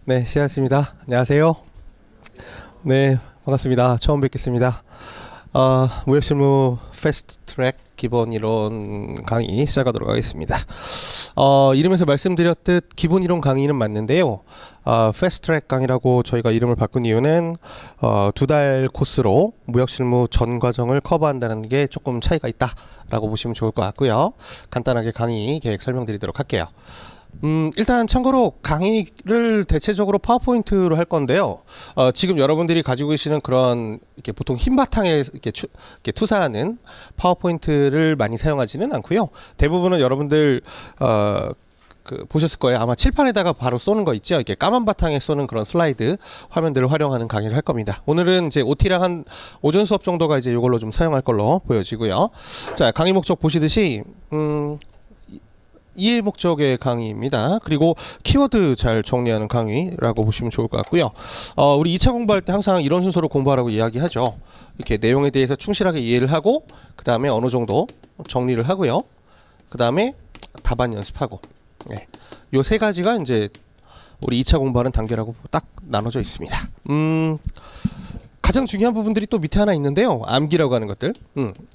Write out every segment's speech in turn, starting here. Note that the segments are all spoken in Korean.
네, 시작했습니다. 안녕하세요. 네, 반갑습니다. 처음 뵙겠습니다. 무역실무 패스트트랙 기본 이론 강의 시작하도록 하겠습니다. 이름에서 말씀드렸듯 기본 이론 강의는 맞는데요. 패스트트랙 강의라고 저희가 이름을 바꾼 이유는 2달 코스로 무역실무 전 과정을 커버한다는 게 조금 차이가 있다라고 보시면 좋을 것 같고요. 간단하게 강의 계획 설명드리도록 할게요. 일단 참고로 강의를 대체적으로 파워포인트로 할 건데요. 지금 여러분들이 가지고 계시는 그런 이렇게 보통 흰 바탕에 이렇게 투사하는 파워포인트를 많이 사용하지는 않고요. 대부분은 여러분들 보셨을 거예요. 아마 칠판에다가 바로 쏘는 거 있죠. 이렇게 까만 바탕에 쏘는 그런 슬라이드 화면들을 활용하는 강의를 할 겁니다. 오늘은 이제 OT랑 한 오전 수업 정도가 이제 이걸로 좀 사용할 걸로 보여지고요. 자, 강의 목적 보시듯이 이해 목적의 강의입니다. 그리고 키워드 잘 정리하는 강의라고 보시면 좋을 것 같고요. 우리 2차 공부할 때 항상 이런 순서로 공부하라고 이야기하죠. 이렇게 내용에 대해서 충실하게 이해를 하고 그 다음에 어느 정도 정리를 하고요. 그 다음에 답안 연습하고, 네. 요 세 가지가 이제 우리 2차 공부하는 단계라고 딱 나눠져 있습니다. 가장 중요한 부분들이 또 밑에 하나 있는데요. 암기라고 하는 것들.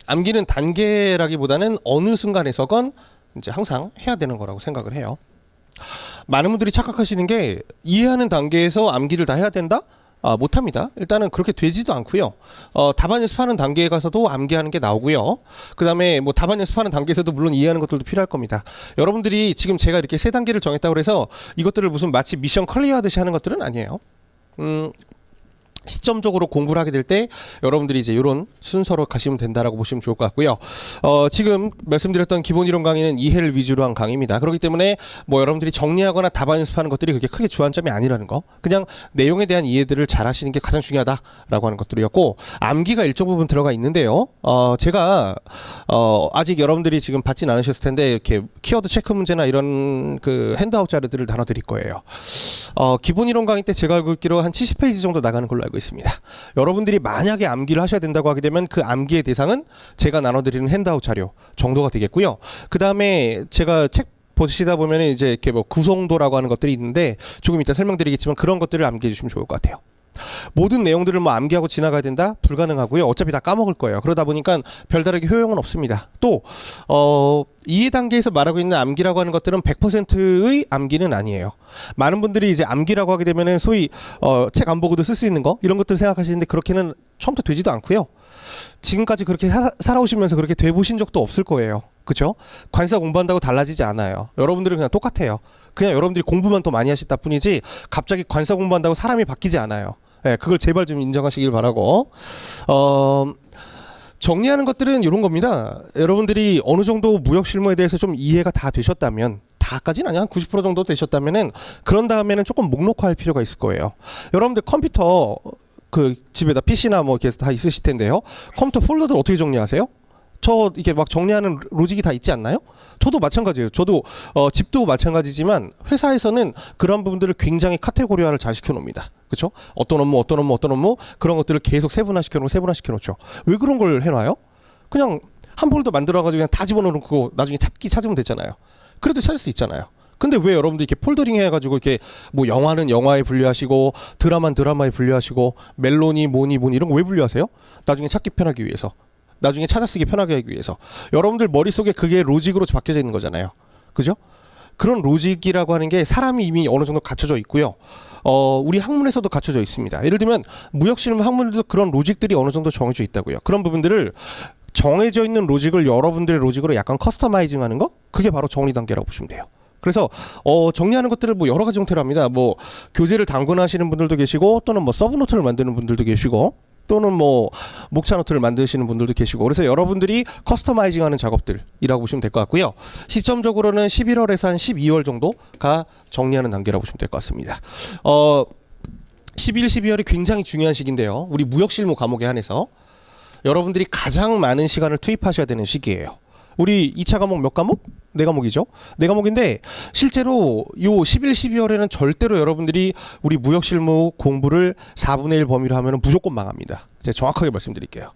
암기는 단계라기보다는 어느 순간에서건 이제 항상 해야 되는 거라고 생각을 해요. 많은 분들이 착각하시는 게 이해하는 단계에서 암기를 다 해야 된다? 못합니다. 일단은 그렇게 되지도 않고요. 답안 연습하는 단계에 가서도 암기하는 게 나오고요. 그 다음에 뭐 답안 연습하는 단계에서도 물론 이해하는 것들도 필요할 겁니다. 여러분들이 지금 제가 이렇게 세 단계를 정했다고 해서 이것들을 무슨 마치 미션 클리어 하듯이 하는 것들은 아니에요. 시점적으로 공부를 하게 될 때 여러분들이 이제 이런 순서로 가시면 된다라고 보시면 좋을 것 같고요. 지금 말씀드렸던 기본 이론 강의는 이해를 위주로 한 강의입니다. 그렇기 때문에 뭐 여러분들이 정리하거나 답안 연습하는 것들이 그렇게 크게 주안점이 아니라는 거, 그냥 내용에 대한 이해들을 잘 하시는 게 가장 중요하다라고 하는 것들이었고, 암기가 일정 부분 들어가 있는데요. 제가 아직 여러분들이 지금 받진 않으셨을 텐데 이렇게 키워드 체크 문제나 이런 그 핸드아웃 자료들을 나눠드릴 거예요. 기본 이론 강의 때 제가 알고 있기로 한 70페이지 정도 나가는 걸로 알고 있습니다. 여러분들이 만약에 암기를 하셔야 된다고 하게 되면 그 암기의 대상은 제가 나눠드리는 핸드아웃 자료 정도가 되겠고요. 그 다음에 제가 책 보시다 보면 이제 이렇게 뭐 구성도라고 하는 것들이 있는데 조금 이따 설명드리겠지만 그런 것들을 암기해 주시면 좋을 것 같아요. 모든 내용들을 뭐 암기하고 지나가야 된다? 불가능하고요. 어차피 다 까먹을 거예요. 그러다 보니까 별다르게 효용은 없습니다. 또 이해 단계에서 말하고 있는 암기라고 하는 것들은 100%의 암기는 아니에요. 많은 분들이 이제 암기라고 하게 되면은 소위 책 안 보고도 쓸 수 있는 거 이런 것들 생각하시는데 그렇게는 처음부터 되지도 않고요. 지금까지 그렇게 살아오시면서 그렇게 돼 보신 적도 없을 거예요. 그렇죠? 관사 공부한다고 달라지지 않아요. 여러분들은 그냥 똑같아요. 그냥 여러분들이 공부만 더 많이 하셨다 뿐이지 갑자기 관사 공부한다고 사람이 바뀌지 않아요. 네, 그걸 제발 좀 인정하시길 바라고. 정리하는 것들은 이런 겁니다. 여러분들이 어느 정도 무역 실무에 대해서 좀 이해가 다 되셨다면, 다까지는 아니야, 한 90% 정도 되셨다면은 그런 다음에는 조금 목록화할 필요가 있을 거예요. 여러분들 컴퓨터 그 집에다 PC나 뭐 이렇게 다 있으실 텐데요. 컴퓨터 폴더들 어떻게 정리하세요? 저 이게 막 정리하는 로직이 다 있지 않나요? 저도 마찬가지예요. 저도 집도 마찬가지지만 회사에서는 그런 부분들을 굉장히 카테고리화를 잘 시켜놓습니다. 그렇죠? 어떤 업무 그런 것들을 계속 세분화시켜 놓죠. 왜 그런 걸 해놔요? 그냥 한 폴더 만들어가지고 그냥 다 집어넣고 나중에 찾으면 되잖아요. 그래도 찾을 수 있잖아요. 근데 왜 여러분들 이렇게 폴더링 해가지고 이렇게 뭐 영화는 영화에 분류하시고 드라마는 드라마에 분류하시고 멜론이 뭐니 이런 거 왜 분류하세요? 나중에 찾기 편하기 위해서. 나중에 찾아쓰기 편하게 하기 위해서. 여러분들 머릿속에 그게 로직으로 박혀져 있는 거잖아요. 그죠? 그런 로직이라고 하는 게 사람이 이미 어느 정도 갖춰져 있고요. 우리 학문에서도 갖춰져 있습니다. 예를 들면 무역실무 학문에도 그런 로직들이 어느 정도 정해져 있다고요. 그런 부분들을 정해져 있는 로직을 여러분들의 로직으로 약간 커스터마이징 하는 거? 그게 바로 정리 단계라고 보시면 돼요. 그래서 정리하는 것들을 뭐 여러 가지 형태로 합니다. 뭐 교재를 당근하시는 분들도 계시고 또는 뭐 서브노트를 만드는 분들도 계시고 또는 뭐 목차 노트를 만드시는 분들도 계시고, 그래서 여러분들이 커스터마이징하는 작업들이라고 보시면 될 것 같고요. 시점적으로는 11월에서 한 12월 정도가 정리하는 단계라고 보시면 될 것 같습니다. 11, 12월이 굉장히 중요한 시기인데요. 우리 무역실무 과목에 한해서 여러분들이 가장 많은 시간을 투입하셔야 되는 시기예요. 우리 2차 과목 몇 과목? 4과목이죠. 4과목인데 실제로 요 11, 12월에는 절대로 여러분들이 우리 무역실무 공부를 4분의 1 범위로 하면 무조건 망합니다. 제가 정확하게 말씀드릴게요.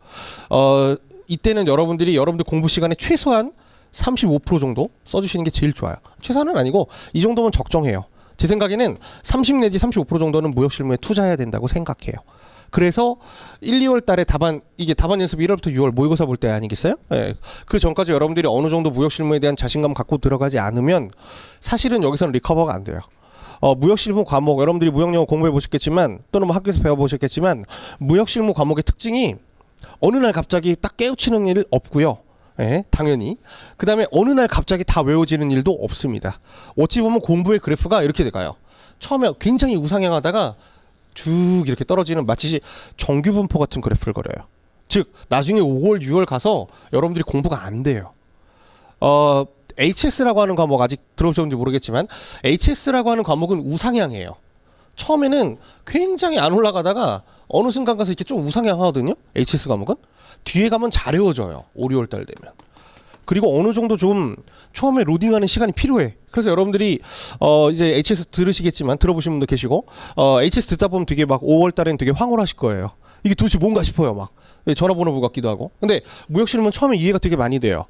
이때는 여러분들 공부 시간에 최소한 35% 정도 써주시는 게 제일 좋아요. 최소한은 아니고 이 정도면 적정해요. 제 생각에는 30 내지 35% 정도는 무역 실무에 투자해야 된다고 생각해요. 그래서 1, 2월 달에 이게 답안 연습 1월부터 6월 모의고사 볼 때 아니겠어요? 예. 그 전까지 여러분들이 어느 정도 무역 실무에 대한 자신감 갖고 들어가지 않으면 사실은 여기서는 리커버가 안 돼요. 무역 실무 과목 여러분들이 무역 영어 공부해 보셨겠지만 또는 뭐 학교에서 배워 보셨겠지만 무역 실무 과목의 특징이 어느 날 갑자기 딱 깨우치는 일 없고요. 예, 당연히. 그 다음에 어느 날 갑자기 다 외워지는 일도 없습니다. 어찌 보면 공부의 그래프가 이렇게 돼가요. 처음에 굉장히 우상향하다가 쭉 이렇게 떨어지는 마치 정규 분포 같은 그래프를 그려요. 즉 나중에 5월, 6월 가서 여러분들이 공부가 안 돼요. HS라고 하는 과목 아직 들어보셨는지 모르겠지만 HS라고 하는 과목은 우상향이에요. 처음에는 굉장히 안 올라가다가 어느 순간 가서 이렇게 좀 우상향하거든요. HS 과목은 뒤에 가면 잘 외워져요. 5, 6월 달 되면. 그리고 어느 정도 좀 처음에 로딩하는 시간이 필요해. 그래서 여러분들이 이제 HS 들으시겠지만 들어보신 분도 계시고 HS 듣다 보면 되게 막 5월 달엔 되게 황홀하실 거예요. 이게 도대체 뭔가 싶어요. 막 전화번호 같기도 하고. 근데 무역실무는 처음에 이해가 되게 많이 돼요.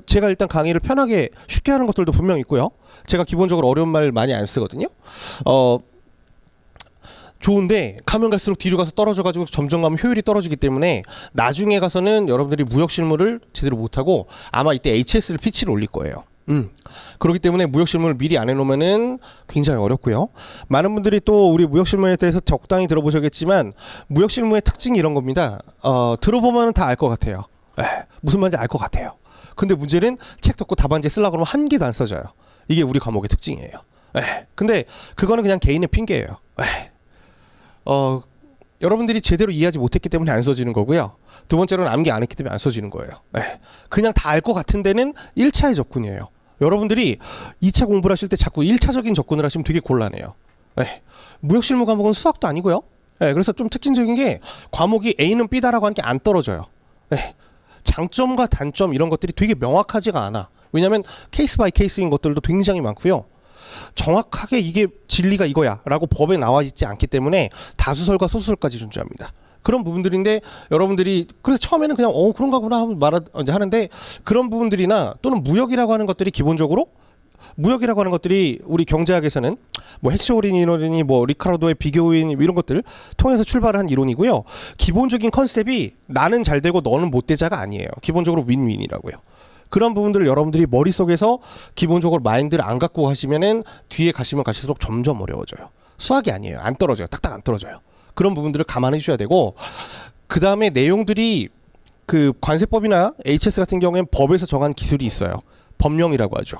제가 일단 강의를 편하게 쉽게 하는 것들도 분명 있고요. 제가 기본적으로 어려운 말 많이 안 쓰거든요. 좋은데 가면 갈수록 뒤로 가서 떨어져가지고 점점 가면 효율이 떨어지기 때문에 나중에 가서는 여러분들이 무역 실무를 제대로 못하고 아마 이때 HS를 피치를 올릴 거예요. 그렇기 때문에 무역 실무를 미리 안 해놓으면은 굉장히 어렵고요. 많은 분들이 또 우리 무역 실무에 대해서 적당히 들어보셨겠지만 무역 실무의 특징이 이런 겁니다. 들어보면 다 알 것 같아요. 무슨 말인지 알 것 같아요. 근데 문제는 책 덮고 답안지 쓰려고 그러면 한 개도 안 써져요. 이게 우리 과목의 특징이에요. 근데 그거는 그냥 개인의 핑계예요. 여러분들이 제대로 이해하지 못했기 때문에 안 써지는 거고요. 두 번째로는 암기 안 했기 때문에 안 써지는 거예요. 그냥 다 알 것 같은 데는 1차의 접근이에요. 여러분들이 2차 공부를 하실 때 자꾸 1차적인 접근을 하시면 되게 곤란해요. 무역실무 과목은 수학도 아니고요. 그래서 좀 특징적인 게 과목이 A는 B다라고 하는 게 안 떨어져요. 장점과 단점 이런 것들이 되게 명확하지가 않아. 왜냐하면 케이스 바이 케이스인 것들도 굉장히 많고요. 정확하게 이게 진리가 이거야 라고 법에 나와 있지 않기 때문에 다수설과 소수설까지 존재합니다. 그런 부분들인데 여러분들이 그래서 처음에는 그냥 그런가 보나 하는데 그런 부분들이나 또는 무역이라고 하는 것들이 기본적으로 무역이라고 하는 것들이 우리 경제학에서는 뭐 헥시오린 이론이니 뭐 리카르도의 비교인 이런 것들 통해서 출발한 이론이고요. 기본적인 컨셉이 나는 잘 되고 너는 못 되자가 아니에요. 기본적으로 윈윈이라고요. 그런 부분들을 여러분들이 머릿속에서 기본적으로 마인드를 안 갖고 하시면은 뒤에 가시면 가실수록 점점 어려워져요. 수학이 아니에요. 안 떨어져요. 딱딱 안 떨어져요. 그런 부분들을 감안해 주셔야 되고 그 다음에 내용들이 그 관세법이나 HS 같은 경우에는 법에서 정한 기술이 있어요. 법령이라고 하죠.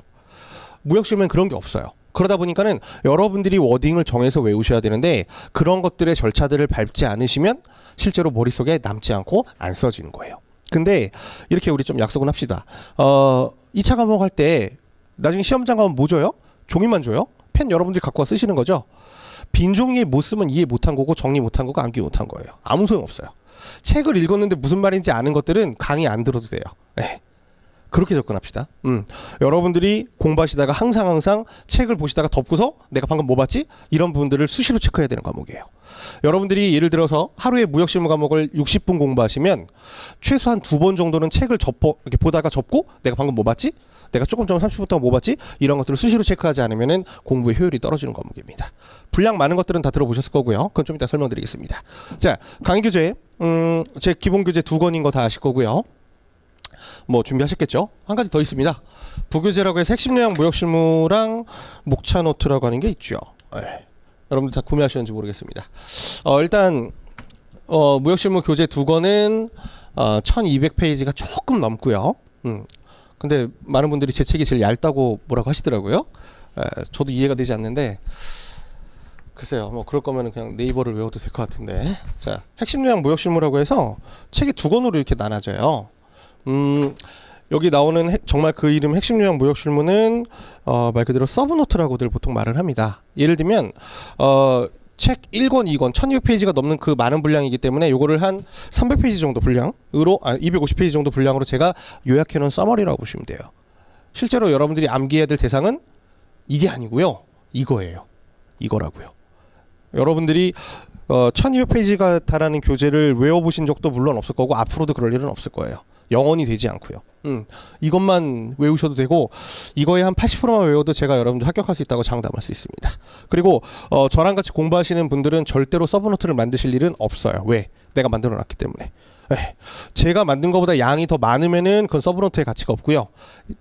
무역실무엔 그런 게 없어요. 그러다 보니까는 여러분들이 워딩을 정해서 외우셔야 되는데 그런 것들의 절차들을 밟지 않으시면 실제로 머릿속에 남지 않고 안 써지는 거예요. 근데 이렇게 우리 좀 약속은 합시다. 2차 과목 할 때 나중에 시험장 가면 뭐 줘요? 종이만 줘요? 펜 여러분들이 갖고 와 쓰시는 거죠? 빈 종이에 못 쓰면 이해 못한 거고 정리 못한 거고 암기 못한 거예요. 아무 소용 없어요. 책을 읽었는데 무슨 말인지 아는 것들은 강의 안 들어도 돼요. 그렇게 접근합시다. 여러분들이 공부하시다가 항상 책을 보시다가 덮고서 내가 방금 뭐 봤지? 이런 부분들을 수시로 체크해야 되는 과목이에요. 여러분들이 예를 들어서 하루에 무역실무 과목을 60분 공부하시면 최소한 2번 정도는 책을 이렇게 보다가 접고 내가 방금 뭐 봤지? 내가 조금 전 30분 동안 뭐 봤지? 이런 것들을 수시로 체크하지 않으면 공부의 효율이 떨어지는 과목입니다. 분량 많은 것들은 다 들어보셨을 거고요. 그건 좀 이따 설명드리겠습니다. 자, 강의 교재 제 기본 교재 2권인 거 다 아실 거고요. 뭐 준비하셨겠죠? 한 가지 더 있습니다. 부교재라고 해서 핵심 요약 무역실무랑 목차 노트라고 하는 게 있죠. 여러분들 다 구매하셨는지 모르겠습니다. 일단 무역실무 교재 2권은 1200페이지가 조금 넘고요. 근데 많은 분들이 제 책이 제일 얇다고 뭐라고 하시더라고요. 저도 이해가 되지 않는데 글쎄요, 뭐 그럴 거면 그냥 네이버를 외워도 될 것 같은데. 자, 핵심 요약 무역실무라고 해서 책이 2권으로 이렇게 나눠져요. 여기 나오는 정말 그 이름 핵심 요약 무역실무는 말 그대로 서브노트라고들 보통 말을 합니다. 예를 들면 책 1권, 2권 1200페이지가 넘는 그 많은 분량이기 때문에 요거를 한 300페이지 정도 분량으로 250페이지 정도 분량으로 제가 요약해 놓은 서머리라고 보시면 돼요. 실제로 여러분들이 암기해야 될 대상은 이게 아니고요. 이거예요. 이거라고요. 여러분들이 1200페이지가 달하는 교재를 외워보신 적도 물론 없을 거고 앞으로도 그럴 일은 없을 거예요. 영원히 되지 않고요. 이것만 외우셔도 되고 이거에 한 80%만 외워도 제가 여러분들 합격할 수 있다고 장담할 수 있습니다. 그리고 저랑 같이 공부하시는 분들은 절대로 서브노트를 만드실 일은 없어요. 왜? 내가 만들어 놨기 때문에. 제가 만든 것보다 양이 더 많으면은 그건 서브노트의 가치가 없고요.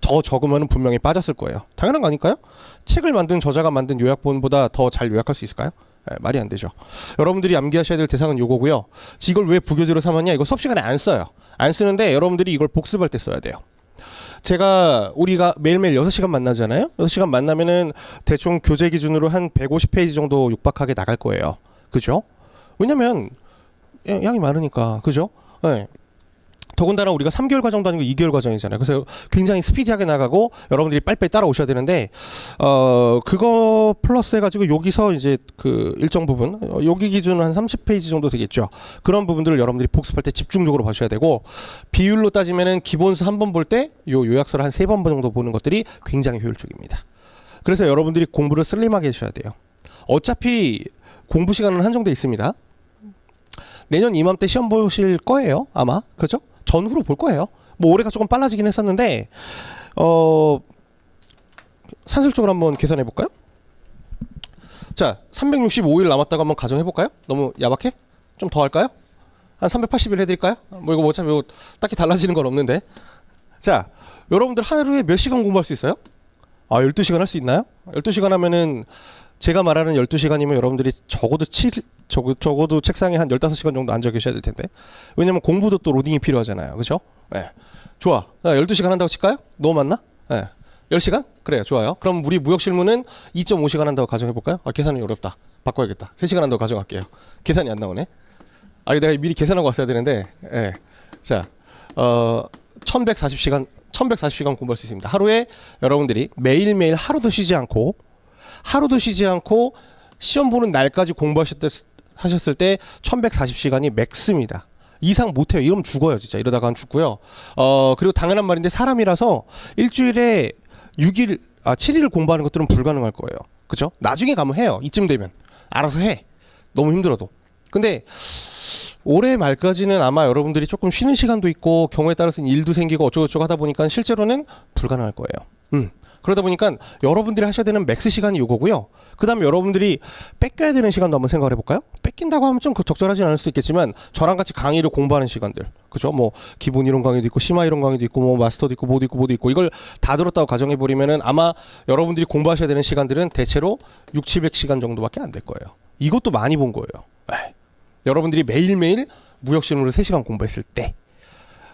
더 적으면은 분명히 빠졌을 거예요. 당연한 거 아닐까요? 책을 만든 저자가 만든 요약본보다 더 잘 요약할 수 있을까요? 말이 안 되죠. 여러분들이 암기하셔야 될 대상은 요거고요. 이걸 왜 부교재로 삼았냐? 이거 수업 시간에 안 써요. 안 쓰는데 여러분들이 이걸 복습할 때 써야 돼요. 우리가 매일매일 6시간 만나잖아요. 6시간 만나면은 대충 교재 기준으로 한 150페이지 정도 육박하게 나갈 거예요. 그죠? 왜냐면 양이 많으니까. 그죠? 네. 더군다나 우리가 3개월 과정도 아니고 2개월 과정이잖아요. 그래서 굉장히 스피디하게 나가고 여러분들이 빨리빨리 따라오셔야 되는데 그거 플러스 해가지고 여기서 이제 그 일정 부분 여기 기준은 한 30페이지 정도 되겠죠. 그런 부분들을 여러분들이 복습할 때 집중적으로 보셔야 되고 비율로 따지면은 기본서 한 번 볼 때 요 요약서를 한 3번 정도 보는 것들이 굉장히 효율적입니다. 그래서 여러분들이 공부를 슬림하게 하셔야 돼요. 어차피 공부 시간은 한정돼 있습니다. 내년 이맘때 시험 보실 거예요, 아마. 그죠? 전후로 볼 거예요. 뭐 올해가 조금 빨라지긴 했었는데 산술적으로 한번 계산해 볼까요? 자, 365일 남았다고 한번 가정해 볼까요? 너무 야박해? 좀 더 할까요? 한 380일 해드릴까요? 뭐 이거 어차피 뭐 딱히 달라지는 건 없는데. 자, 여러분들 하루에 몇 시간 공부할 수 있어요? 12시간 할 수 있나요? 12시간 하면은 제가 말하는 12시간이면 여러분들이 적어도 책상에 한 15시간 정도 앉아 계셔야 될 텐데. 왜냐면 공부도 또 로딩이 필요하잖아요. 그죠? 네. 좋아. 12시간 한다고 칠까요? 너무 많나? 네. 10시간? 그래요. 좋아요. 그럼 우리 무역실무는 2.5시간 한다고 가정해볼까요? 계산이 어렵다. 바꿔야겠다. 3시간 한다고 가정할게요. 계산이 안 나오네. 이거 내가 미리 계산하고 왔어야 되는데. 네. 자, 1140시간 공부할 수 있습니다. 하루에 여러분들이 매일매일 하루도 쉬지 않고 시험 보는 날까지 공부하셨을 때 1140시간이 맥스입니다. 이상 못해요. 이러면 죽어요. 진짜 이러다가는 죽고요. 그리고 당연한 말인데 사람이라서 일주일에 7일을 공부하는 것들은 불가능할 거예요. 그죠? 나중에 가면 해요. 이쯤 되면 알아서 해. 너무 힘들어도. 근데 올해 말까지는 아마 여러분들이 조금 쉬는 시간도 있고 경우에 따라서는 일도 생기고 어쩌고저쩌고 하다 보니까 실제로는 불가능할 거예요. 그러다 보니까 여러분들이 하셔야 되는 맥스 시간이 요거고요. 그 다음에 여러분들이 뺏겨야 되는 시간도 한번 생각을 해볼까요? 뺏긴다고 하면 좀 적절하진 않을 수도 있겠지만 저랑 같이 강의를 공부하는 시간들, 그죠? 뭐 기본 이론 강의도 있고 심화 이론 강의도 있고 뭐 마스터도 있고 뭐도 있고 이걸 다 들었다고 가정해버리면은 아마 여러분들이 공부하셔야 되는 시간들은 대체로 600-700시간 정도밖에 안 될 거예요. 이것도 많이 본 거예요. 여러분들이 매일매일 무역실무를 3시간 공부했을 때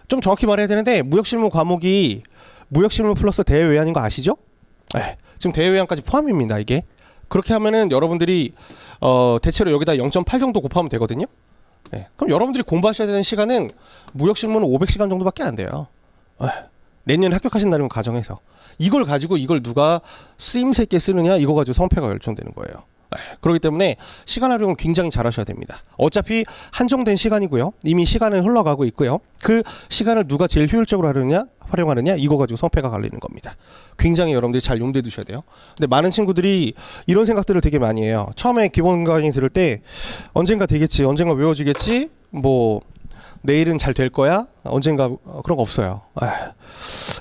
좀 정확히 말해야 되는데 무역실무 과목이 무역실무 플러스 대외외환인 거 아시죠? 지금 대외외환까지 포함입니다. 이게 그렇게 하면은 여러분들이 대체로 여기다 0.8 정도 곱하면 되거든요. 그럼 여러분들이 공부하셔야 되는 시간은 무역실무는 500시간 정도밖에 안 돼요. 내년에 합격하신다는 가정해서 이걸 가지고 이걸 누가 쓰임새 있게 쓰느냐 이거 가지고 성패가 결정되는 거예요. 그렇기 때문에 시간 활용을 굉장히 잘 하셔야 됩니다. 어차피 한정된 시간이고요. 이미 시간은 흘러가고 있고요. 그 시간을 누가 제일 효율적으로 활용하느냐 이거 가지고 성패가 갈리는 겁니다. 굉장히 여러분들이 잘 용기해 두셔야 돼요. 근데 많은 친구들이 이런 생각들을 되게 많이 해요. 처음에 기본 강의 들을 때 언젠가 되겠지, 언젠가 외워지겠지, 뭐 내일은 잘 될 거야, 언젠가 그런 거 없어요.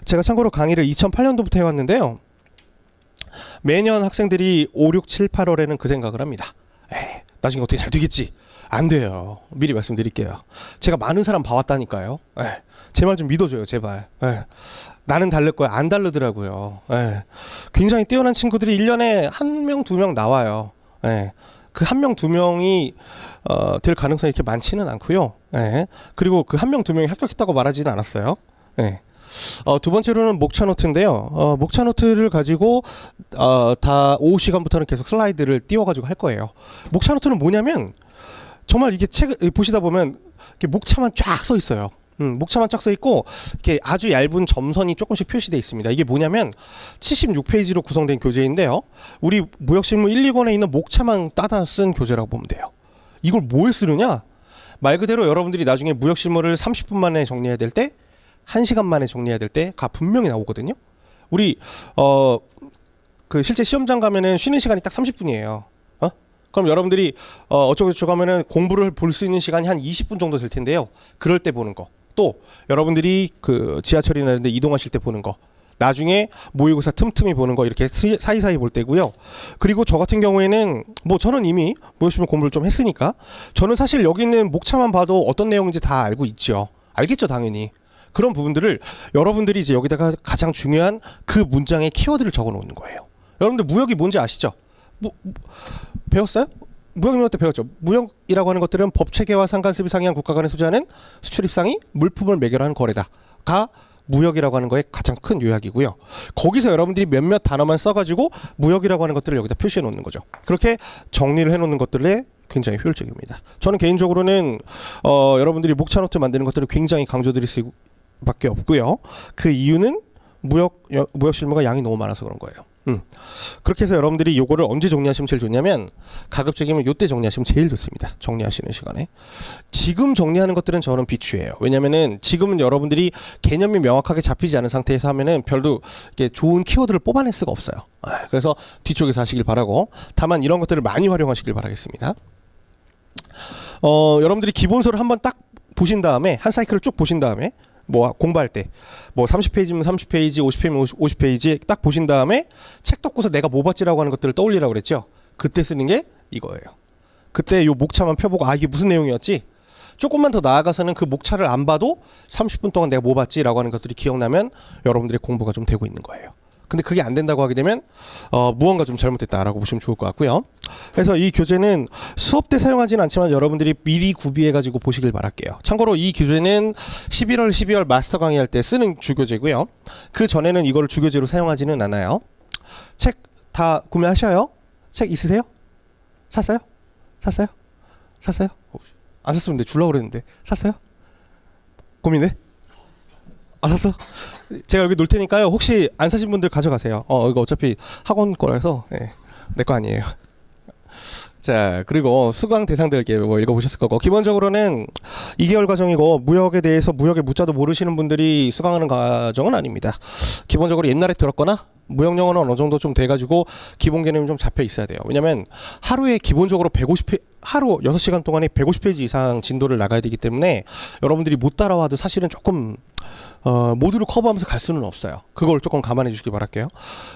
제가 참고로 강의를 2008년도부터 해왔는데요. 매년 학생들이 5, 6, 7, 8월에는 그 생각을 합니다. 나중에 어떻게 잘 되겠지? 안 돼요. 미리 말씀드릴게요. 제가 많은 사람 봐왔다니까요. 제 말 좀 믿어줘요, 제발. 나는 다를 거야. 안 다르더라고요. 굉장히 뛰어난 친구들이 1년에 1명, 2명 나와요. 그 1명, 2명이 될 가능성이 이렇게 많지는 않고요. 그리고 그 1명, 2명이 합격했다고 말하지는 않았어요. 두 번째로는 목차 노트인데요. 목차 노트를 가지고 다 오후 시간부터는 계속 슬라이드를 띄워가지고 할 거예요. 목차 노트는 뭐냐면 정말 이게 책 보시다 보면 이렇게 목차만 쫙 써 있어요. 목차만 쫙 써 있고 이렇게 아주 얇은 점선이 조금씩 표시되어 있습니다. 이게 뭐냐면 76페이지로 구성된 교재인데요. 우리 무역실무 1, 2권에 있는 목차만 따다 쓴 교재라고 보면 돼요. 이걸 뭐에 쓰느냐? 말 그대로 여러분들이 나중에 무역실무를 30분 만에 정리해야 될 때 1시간 만에 정리해야 될 때가 분명히 나오거든요. 우리 그 실제 시험장 가면은 쉬는 시간이 딱 30분이에요. 그럼 여러분들이 어쩌고저쩌고 하면은 공부를 볼 수 있는 시간이 한 20분 정도 될 텐데요. 그럴 때 보는 거. 또 여러분들이 그 지하철이나 이런 데 이동하실 때 보는 거, 나중에 모의고사 틈틈이 보는 거 이렇게 사이사이 볼 때고요. 그리고 저 같은 경우에는 뭐 저는 이미 모의시험 공부를 좀 했으니까 저는 사실 여기 있는 목차만 봐도 어떤 내용인지 다 알고 있죠. 알겠죠, 당연히. 그런 부분들을 여러분들이 이제 여기다가 가장 중요한 그 문장의 키워드를 적어 놓는 거예요. 여러분들 무역이 뭔지 아시죠? 배웠어요? 무역인력 때 배웠죠. 무역이라고 하는 것들은 법 체계와 상관습이 상이한 국가 간에 소지하는 수출입상이 물품을 매결하는 거래다가 무역이라고 하는 거의 가장 큰 요약이고요. 거기서 여러분들이 몇몇 단어만 써가지고 무역이라고 하는 것들을 여기다 표시해 놓는 거죠. 그렇게 정리를 해 놓는 것들에 굉장히 효율적입니다. 저는 개인적으로는 여러분들이 목차 노트 만드는 것들을 굉장히 강조드릴 수밖에 없고요. 그 이유는 무역 실무가 양이 너무 많아서 그런 거예요. 그렇게 해서 여러분들이 요거를 언제 정리하시면 제일 좋냐면 가급적이면 요때 정리하시면 제일 좋습니다. 정리하시는 시간에. 지금 정리하는 것들은 저는 비추해요. 왜냐면은 지금은 여러분들이 개념이 명확하게 잡히지 않은 상태에서 하면은 별로 이렇게 좋은 키워드를 뽑아낼 수가 없어요. 그래서 뒤쪽에서 하시길 바라고, 다만 이런 것들을 많이 활용하시길 바라겠습니다. 여러분들이 기본서를 한번 딱 보신 다음에 한 사이클을 쭉 보신 다음에 뭐 공부할 때 뭐 30페이지면 30페이지, 50페이지면 50페이지 딱 보신 다음에 책 덮고서 내가 뭐 봤지라고 하는 것들을 떠올리라고 그랬죠. 그때 쓰는 게 이거예요. 그때 요 목차만 펴보고 이게 무슨 내용이었지? 조금만 더 나아가서는 그 목차를 안 봐도 30분 동안 내가 뭐 봤지라고 하는 것들이 기억나면 여러분들의 공부가 좀 되고 있는 거예요. 근데 그게 안 된다고 하게 되면 무언가 좀 잘못됐다라고 보시면 좋을 것 같고요. 그래서 이 교재는 수업 때 사용하지는 않지만 여러분들이 미리 구비해가지고 보시길 바랄게요. 참고로 이 교재는 11월, 12월 마스터 강의할 때 쓰는 주교재고요. 그 전에는 이거를 주교재로 사용하지는 않아요. 책 다 구매하셔요? 책 있으세요? 샀어요? 샀어요? 샀어요? 안 샀으면 주려고 그랬는데 샀어요? 고민돼? 샀어? 제가 여기 놓을 테니까요. 혹시 안 사신 분들 가져가세요. 이거 어차피 학원 거라서 내 거 아니에요. 자, 그리고 수강 대상들 뭐 읽어보셨을 거고, 기본적으로는 2개월 과정이고 무역에 대해서 무역의 무자도 모르시는 분들이 수강하는 과정은 아닙니다. 기본적으로 옛날에 들었거나 무역 영어는 어느 정도 좀 돼가지고 기본 개념이 좀 잡혀 있어야 돼요. 왜냐면 하루에 기본적으로 150페이지, 하루 6시간 동안에 150페이지 이상 진도를 나가야 되기 때문에 여러분들이 못 따라와도 사실은 조금 모두를 커버하면서 갈 수는 없어요. 그걸 조금 감안해 주시기 바랄게요.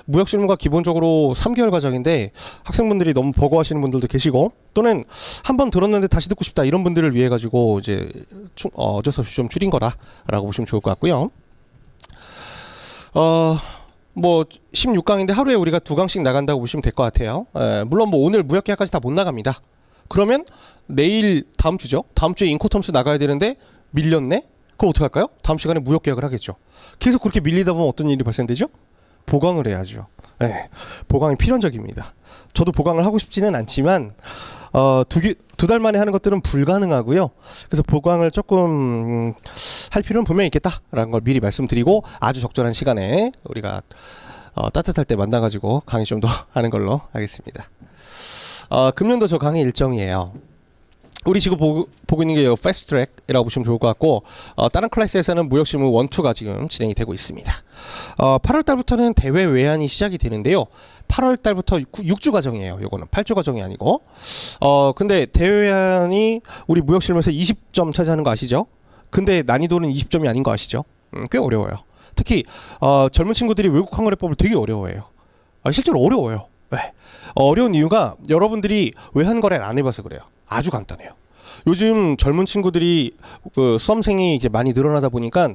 무역 실무가 기본적으로 3개월 과정인데 학생분들이 너무 버거워하시는 분들도 계시고, 또는 한번 들었는데 다시 듣고 싶다 이런 분들을 위해 가지고 이제 어쩔 수 없이 좀 줄인 거라고 보시면 좋을 것 같고요. 뭐 16강인데 하루에 우리가 2강씩 나간다고 보시면 될 것 같아요. 물론 뭐 오늘 무역 계약까지 다 못 나갑니다. 그러면 내일 다음 주죠. 다음 주에 인코텀스 나가야 되는데 밀렸네. 그럼 어떻게 할까요? 다음 시간에 무역 계약을 하겠죠. 계속 그렇게 밀리다 보면 어떤 일이 발생되죠? 보강을 해야죠. 보강이 필연적입니다. 저도 보강을 하고 싶지는 않지만 두 달 만에 하는 것들은 불가능하고요. 그래서 보강을 조금 할 필요는 분명히 있겠다라는 걸 미리 말씀드리고, 아주 적절한 시간에 우리가 따뜻할 때 만나가지고 강의 좀 더 하는 걸로 하겠습니다. 금년도 저 강의 일정이에요. 우리 지금 보고 있는 게 패스트트랙이라고 보시면 좋을 것 같고, 다른 클래스에서는 무역실무 1, 2가 지금 진행이 되고 있습니다. 8월 달부터는 대외 외환이 시작이 되는데요. 8월 달부터 6주 과정이에요. 요거는 8주 과정이 아니고. 근데 대외 외환이 우리 무역실무에서 20점 차지하는 거 아시죠? 근데 난이도는 20점이 아닌 거 아시죠? 꽤 어려워요. 특히 젊은 친구들이 외국 항거래법을 되게 어려워해요. 실제로 어려워요. 왜? 어려운 이유가 여러분들이 외환거래를 안 해봐서 그래요. 아주 간단해요. 요즘 젊은 친구들이 그 수험생이 이제 많이 늘어나다 보니까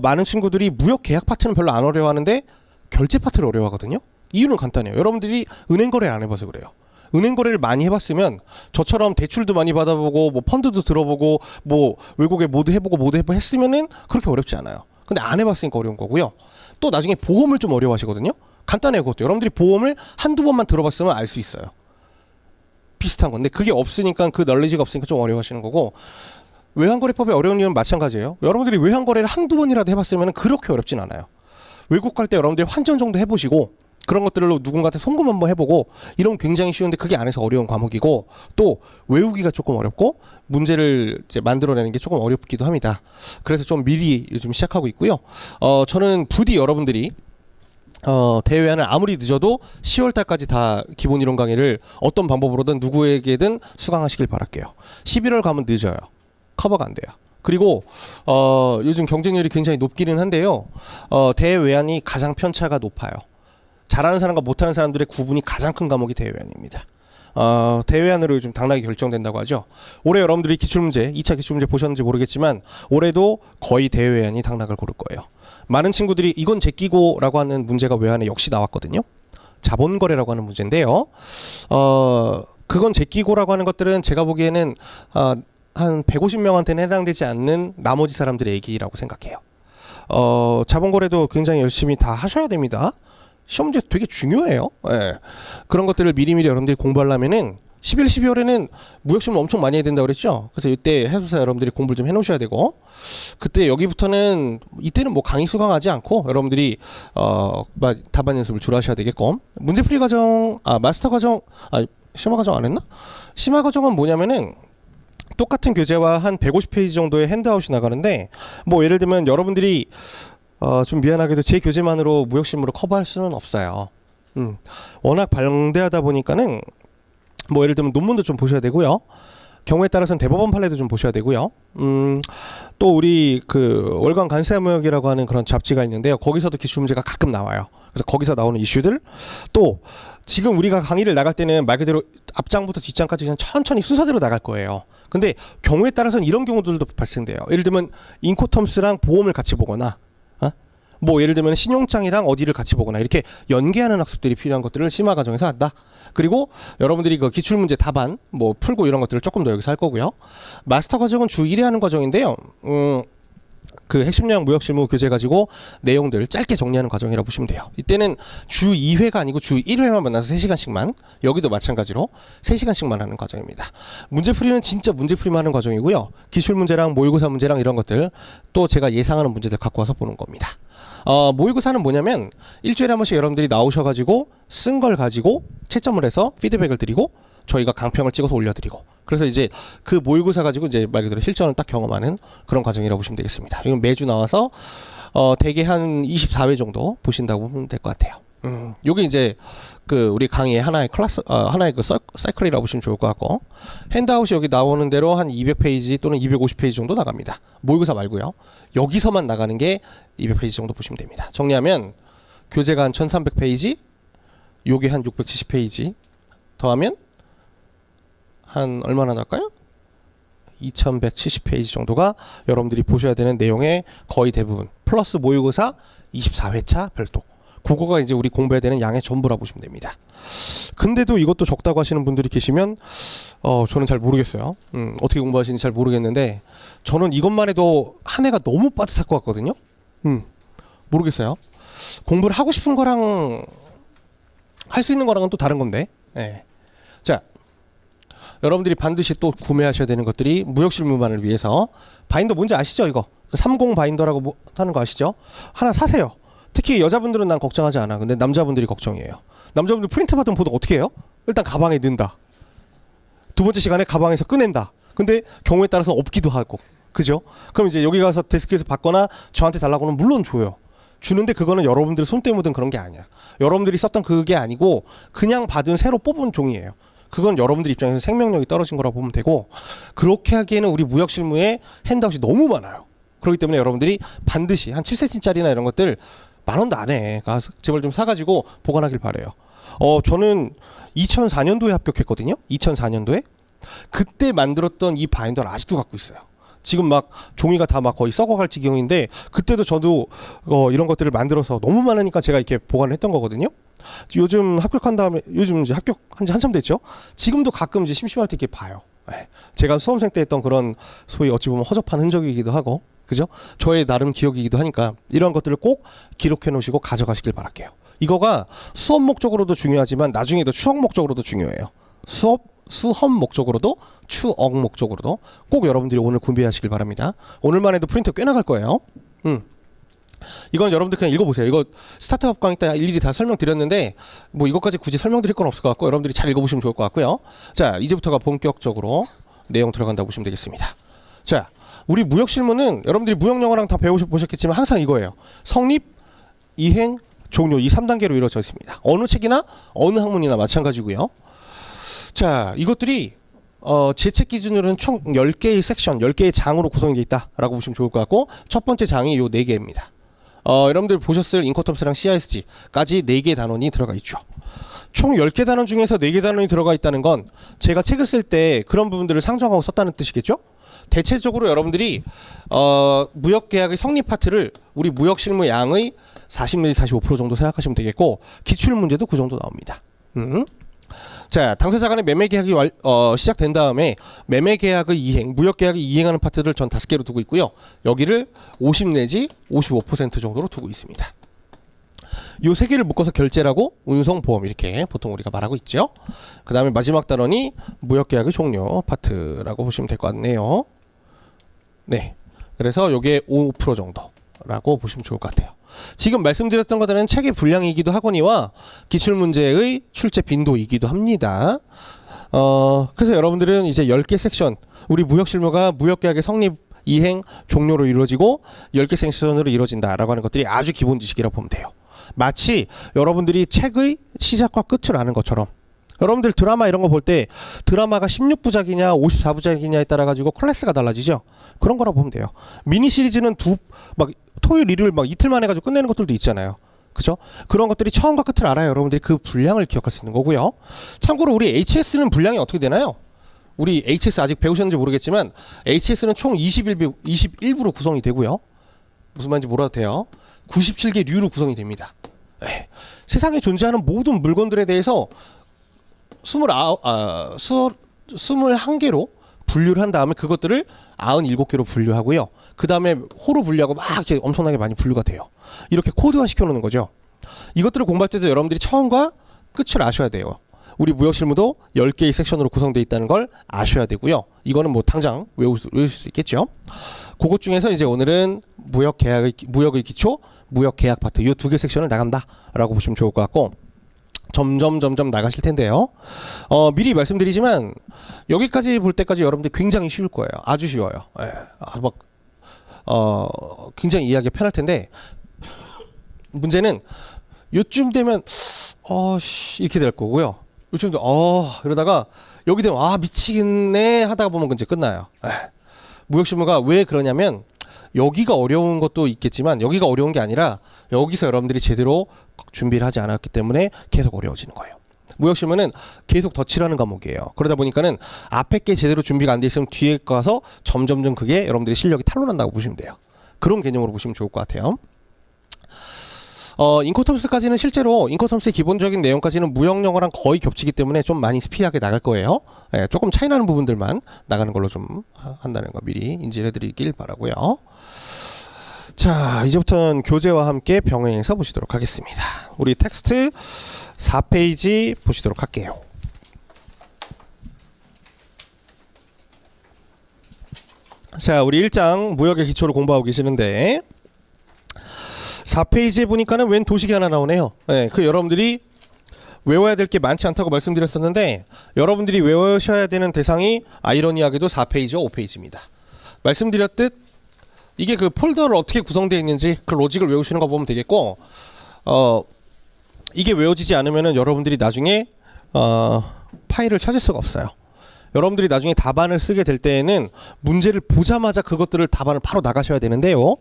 많은 친구들이 무역 계약 파트는 별로 안 어려워하는데 결제 파트를 어려워하거든요. 이유는 간단해요. 여러분들이 은행 거래를 안 해봐서 그래요. 은행 거래를 많이 해봤으면 저처럼 대출도 많이 받아보고 뭐 펀드도 들어보고 뭐 외국에 모두 해보고 했으면은 그렇게 어렵지 않아요. 근데 안 해봤으니까 어려운 거고요. 또 나중에 보험을 좀 어려워하시거든요. 간단해요. 그것도 여러분들이 보험을 한두 번만 들어봤으면 알 수 있어요. 비슷한 건데 그게 없으니까, 그 널리지가 없으니까 좀 어려워하시는 거고, 외환거래법의 어려운 이유는 마찬가지예요. 여러분들이 외환거래를 한두 번이라도 해봤으면 그렇게 어렵진 않아요. 외국 갈 때 여러분들이 환전 정도 해보시고 그런 것들로 누군가한테 송금 한번 해보고 이런 굉장히 쉬운데 그게 안에서 어려운 과목이고, 또 외우기가 조금 어렵고 문제를 이제 만들어내는 게 조금 어렵기도 합니다. 그래서 좀 미리 요즘 시작하고 있고요. 저는 부디 여러분들이 대외환을 아무리 늦어도 10월 달까지 다 기본 이론 강의를 어떤 방법으로든 누구에게든 수강하시길 바랄게요. 11월 가면 늦어요. 커버가 안 돼요. 그리고 요즘 경쟁률이 굉장히 높기는 한데요. 대외환이 가장 편차가 높아요. 잘하는 사람과 못하는 사람들의 구분이 가장 큰 과목이 대외환입니다. 대외환으로 요즘 당락이 결정된다고 하죠. 올해 여러분들이 기출문제, 2차 기출문제 보셨는지 모르겠지만 올해도 거의 대외환이 당락을 고를 거예요. 많은 친구들이 이건 제끼고라고 하는 문제가 외환에 역시 나왔거든요. 자본거래라고 하는 문제인데요. 그건 제끼고라고 하는 것들은 제가 보기에는 한 150명한테는 해당되지 않는 나머지 사람들의 얘기라고 생각해요. 자본거래도 굉장히 열심히 다 하셔야 됩니다. 시험 문제 되게 중요해요. 예. 그런 것들을 미리미리 여러분들이 공부하려면은 11, 12월에는 무역시험을 엄청 많이 해야 된다고 그랬죠. 그래서 이때 해수사 여러분들이 공부를 좀 해놓으셔야 되고, 그때 여기부터는 이때는 뭐 강의 수강하지 않고 여러분들이 답안 연습을 주로 하셔야 되겠고, 문제풀이 과정, 마스터 과정, 심화 과정 안 했나? 심화 과정은 뭐냐면은 똑같은 교재와 한 150페이지 정도의 핸드아웃이 나가는데, 뭐 예를 들면 여러분들이 좀 미안하게도 제 교재만으로 무역실무를 커버할 수는 없어요. 워낙 방대하다 보니까는 뭐 예를 들면 논문도 좀 보셔야 되고요. 경우에 따라서는 대법원 판례도 좀 보셔야 되고요. 또 우리 그 월간 간세무역이라고 하는 그런 잡지가 있는데요. 거기서도 기출 문제가 가끔 나와요. 그래서 거기서 나오는 이슈들, 또 지금 우리가 강의를 나갈 때는 말 그대로 앞장부터 뒷장까지 그냥 천천히 순서대로 나갈 거예요. 근데 경우에 따라서는 이런 경우들도 발생돼요. 예를 들면 인코텀스랑 보험을 같이 보거나, 뭐 예를 들면 신용장이랑 어디를 같이 보거나 이렇게 연계하는 학습들이 필요한 것들을 심화 과정에서 한다. 그리고 여러분들이 그 기출문제 답안 뭐 풀고 이런 것들을 조금 더 여기서 할 거고요. 마스터 과정은 주 1회 하는 과정인데요. 그 핵심 내용 무역실무 교재 가지고 내용들 짧게 정리하는 과정이라고 보시면 돼요. 이때는 주 2회가 아니고 주 1회만 만나서 3시간씩만, 여기도 마찬가지로 3시간씩만 하는 과정입니다. 문제풀이는 진짜 문제풀이만 하는 과정이고요. 기출문제랑 모의고사 문제랑 이런 것들 또 제가 예상하는 문제들 갖고 와서 보는 겁니다. 모의고사는 뭐냐면 일주일에 한 번씩 여러분들이 나오셔가지고 쓴 걸 가지고 채점을 해서 피드백을 드리고 저희가 강평을 찍어서 올려드리고, 그래서 이제 그 모의고사 가지고 이제 말 그대로 실전을 딱 경험하는 그런 과정이라고 보시면 되겠습니다. 이건 매주 나와서 대개 한 24회 정도 보신다고 보면 될 것 같아요. 요게 이제 그 우리 강의의 하나의 클래스, 하나의 그 사이클이라고 보시면 좋을 것 같고, 핸드아웃이 여기 나오는 대로 한 200페이지 또는 250페이지 정도 나갑니다. 모의고사 말고요. 여기서만 나가는 게 200페이지 정도 보시면 됩니다. 정리하면 교재가 한 1300페이지, 요게 한 670페이지 더하면 한 얼마나 날까요? 2170페이지 정도가 여러분들이 보셔야 되는 내용의 거의 대부분, 플러스 모의고사 24회차 별도, 그거가 이제 우리 공부해야 되는 양의 전부라 보시면 됩니다. 근데도 이것도 적다고 하시는 분들이 계시면 저는 잘 모르겠어요. 어떻게 공부하시는지 잘 모르겠는데 저는 이것만 해도 한 해가 너무 빠듯할 것 같거든요. 모르겠어요. 공부를 하고 싶은 거랑 할 수 있는 거랑은 또 다른 건데. 네. 자, 여러분들이 반드시 또 구매하셔야 되는 것들이 무역실무만을 위해서 바인더 뭔지 아시죠? 이거 30 바인더라고 하는 거 아시죠? 하나 사세요. 특히 여자분들은 난 걱정하지 않아. 근데 남자분들이 걱정이에요. 남자분들 프린트 받으면 보통 어떻게 해요? 일단 가방에 넣는다. 두 번째 시간에 가방에서 꺼낸다. 근데 경우에 따라서 없기도 하고, 그죠? 그럼 이제 여기 가서 데스크에서 받거나 저한테 달라고 하면 물론 줘요. 주는데 그거는 여러분들 손 때문에 묻은 그런 게 아니야. 여러분들이 썼던 그게 아니고 그냥 받은 새로 뽑은 종이에요. 그건 여러분들 입장에서 생명력이 떨어진 거라고 보면 되고, 그렇게 하기에는 우리 무역실무에 핸드아웃이 너무 많아요. 그렇기 때문에 여러분들이 반드시 한 7cm짜리나 이런 것들 10,000원도 안 해. 가서 제발 좀 사가지고 보관하길 바래요. 저는 2004년도에 합격했거든요. 2004년도에. 그때 만들었던 이 바인더를 아직도 갖고 있어요. 지금 막 종이가 다 막 거의 썩어갈 지경인데 그때도 저도 이런 것들을 만들어서 너무 많으니까 제가 이렇게 보관을 했던 거거든요. 요즘 합격한 다음에, 요즘 이제 합격한 지 한참 됐죠. 지금도 가끔 이제 심심할 때 이렇게 봐요. 네. 제가 수험생 때 했던 그런 소위 어찌 보면 허접한 흔적이기도 하고, 그죠? 저의 나름 기억이기도 하니까 이런 것들을 꼭 기록해 놓으시고 가져가시길 바랄게요. 이거가 수업 목적으로도 중요하지만 나중에도 추억 목적으로도 중요해요. 수험 목적으로도 추억 목적으로도 꼭 여러분들이 오늘 구매하시길 바랍니다. 오늘만 해도 프린터 꽤 나갈 거예요. 이건 여러분들 그냥 읽어보세요. 이거 스타트업 강의 때 일일이 다 설명드렸는데 뭐 이것까지 굳이 설명드릴 건 없을 것 같고 여러분들이 잘 읽어보시면 좋을 것 같고요. 자, 이제부터가 본격적으로 내용 들어간다고 보시면 되겠습니다. 자, 우리 무역실무는 여러분들이 무역영어랑 다 배워보셨겠지만 항상 이거예요. 성립, 이행, 종료, 이 3단계로 이루어져 있습니다. 어느 책이나 어느 학문이나 마찬가지고요. 자, 이것들이 제 책 기준으로는 총 10개의 섹션, 10개의 장으로 구성이 되어 있다라고 보시면 좋을 것 같고, 첫 번째 장이 요 4개입니다. 여러분들 보셨을 인코텀스랑 CISG까지 4개의 단원이 들어가 있죠. 총 10개 단원 중에서 4개 단원이 들어가 있다는 건 제가 책을 쓸 때 그런 부분들을 상정하고 썼다는 뜻이겠죠? 대체적으로 여러분들이 무역계약의 성립 파트를 우리 무역실무 양의 40 내지 45% 정도 생각하시면 되겠고, 기출문제도 그 정도 나옵니다. 자, 당사자 간의 매매계약이 시작된 다음에 매매계약의 이행, 무역계약이 이행하는 파트를 전 5개로 두고 있고요. 여기를 50 내지 55% 정도로 두고 있습니다. 요 3개를 묶어서 결제라고 운송보험 이렇게 보통 우리가 말하고 있죠. 그 다음에 마지막 단원이 무역계약의 종료 파트라고 보시면 될 것 같네요. 네, 그래서 요게 5% 정도라고 보시면 좋을 것 같아요. 지금 말씀드렸던 것들은 책의 분량이기도 하거니와 기출문제의 출제 빈도이기도 합니다. 그래서 여러분들은 이제 10개 섹션, 우리 무역실무가 무역계약의 성립, 이행, 종료로 이루어지고 10개 섹션으로 이루어진다라고 하는 것들이 아주 기본 지식이라고 보면 돼요. 마치 여러분들이 책의 시작과 끝을 아는 것처럼, 여러분들 드라마 이런 거 볼 때 드라마가 16부작이냐 54부작이냐에 따라 가지고 클래스가 달라지죠. 그런 거라고 보면 돼요. 미니 시리즈는 막 토요일 일요일 막 이틀 만에 가지고 끝내는 것들도 있잖아요. 그죠? 그런 것들이 처음과 끝을 알아야 여러분들이 그 분량을 기억할 수 있는 거고요. 참고로 우리 HS는 분량이 어떻게 되나요? 우리 HS 아직 배우셨는지 모르겠지만 HS는 총 21부로 구성이 되고요. 무슨 말인지 몰라도 돼요. 97개 류로 구성이 됩니다. 세상에 존재하는 모든 물건들에 대해서 21개로 분류를 한 다음에 그것들을 97개로 분류하고요. 그 다음에 호로 분류하고 막 이렇게 엄청나게 많이 분류가 돼요. 이렇게 코드화 시켜놓는 거죠. 이것들을 공부할 때도 여러분들이 처음과 끝을 아셔야 돼요. 우리 무역실무도 10개의 섹션으로 구성되어 있다는 걸 아셔야 되고요. 이거는 뭐 당장 외우실 수 있겠죠. 그것 중에서 이제 오늘은 무역의 기초, 무역계약 파트 이 2개 섹션을 나간다라고 보시면 좋을 것 같고, 점점 나가실 텐데요. 미리 말씀드리지만 여기까지 볼 때까지 여러분들 굉장히 쉬울 거예요. 아주 쉬워요. 굉장히 이해하기 편할 텐데, 문제는 요쯤 되면 이렇게 될 거고요. 요즘 이러다가 여기 되면 미치겠네 하다가 보면 이제 끝나요. 무역실무가 왜 그러냐면 여기가 어려운 것도 있겠지만 여기가 어려운 게 아니라 여기서 여러분들이 제대로 준비를 하지 않았기 때문에 계속 어려워지는 거예요. 무역실무는 계속 덧칠하는 과목이에요. 그러다 보니까는 앞에 게 제대로 준비가 안 돼 있으면 뒤에 가서 점점 그게 여러분들의 실력이 탄로난다고 보시면 돼요. 그런 개념으로 보시면 좋을 것 같아요. 인코텀스까지는 실제로 인코텀스의 기본적인 내용까지는 무역영어랑 거의 겹치기 때문에 좀 많이 스피드하게 나갈 거예요. 조금 차이나는 부분들만 나가는 걸로 좀 한다는 거 미리 인지해 드리길 바라고요. 자, 이제부터는 교재와 함께 병행해서 보시도록 하겠습니다. 우리 텍스트 4페이지 보시도록 할게요. 자, 우리 1장 무역의 기초를 공부하고 계시는데 4페이지에 보니까는 웬 도식이 하나 나오네요. 그 여러분들이 외워야 될 게 많지 않다고 말씀드렸었는데 여러분들이 외우셔야 되는 대상이 아이러니하게도 4페이지와 5페이지입니다. 말씀드렸듯 이게 그 폴더를 어떻게 구성되어 있는지 그 로직을 외우시는 거 보면 되겠고, 이게 외워지지 않으면은 여러분들이 나중에 파일을 찾을 수가 없어요. 여러분들이 나중에 답안을 쓰게 될 때에는 문제를 보자마자 그것들을 답안을 바로 나가셔야 되는데요.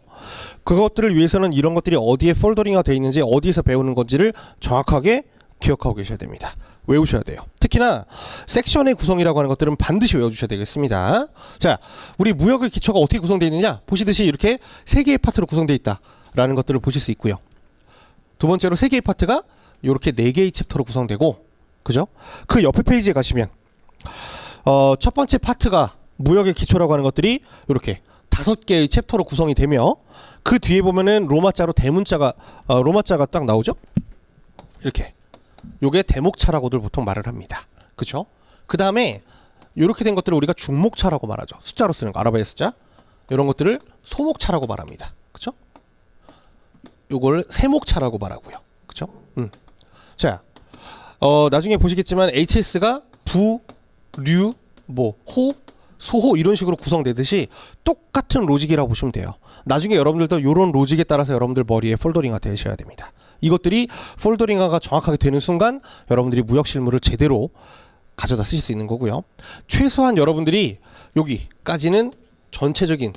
그것들을 위해서는 이런 것들이 어디에 폴더링이 되어 있는지 어디에서 배우는 건지를 정확하게 기억하고 계셔야 됩니다. 외우셔야 돼요. 특히나 섹션의 구성이라고 하는 것들은 반드시 외워주셔야 되겠습니다. 자, 우리 무역의 기초가 어떻게 구성되어 있느냐 보시듯이 이렇게 3개의 파트로 구성되어 있다라는 것들을 보실 수 있고요. 두 번째로 3개의 파트가 이렇게 4개의 챕터로 구성되고, 그죠? 그 옆에 페이지에 가시면 첫 번째 파트가 무역의 기초라고 하는 것들이 이렇게 5개의 챕터로 구성이 되며 그 뒤에 보면은 로마자로 대문자가 로마자가 딱 나오죠? 이렇게 요게 대목차라고들 보통 말을 합니다. 그쵸? 그 다음에 이렇게 된 것들을 우리가 중목차라고 말하죠. 숫자로 쓰는 거, 아라비아 숫자. 이런 것들을 소목차라고 말합니다. 그쵸? 요걸 세목차라고 말하고요. 그쵸? 자, 나중에 보시겠지만 HS가 부, 류, 호, 소호 이런 식으로 구성되듯이 똑같은 로직이라고 보시면 돼요. 나중에 여러분들도 이런 로직에 따라서 여러분들 머리에 폴더링화 되셔야 됩니다. 이것들이 폴더링화가 정확하게 되는 순간 여러분들이 무역 실무를 제대로 가져다 쓰실 수 있는 거고요. 최소한 여러분들이 여기까지는 전체적인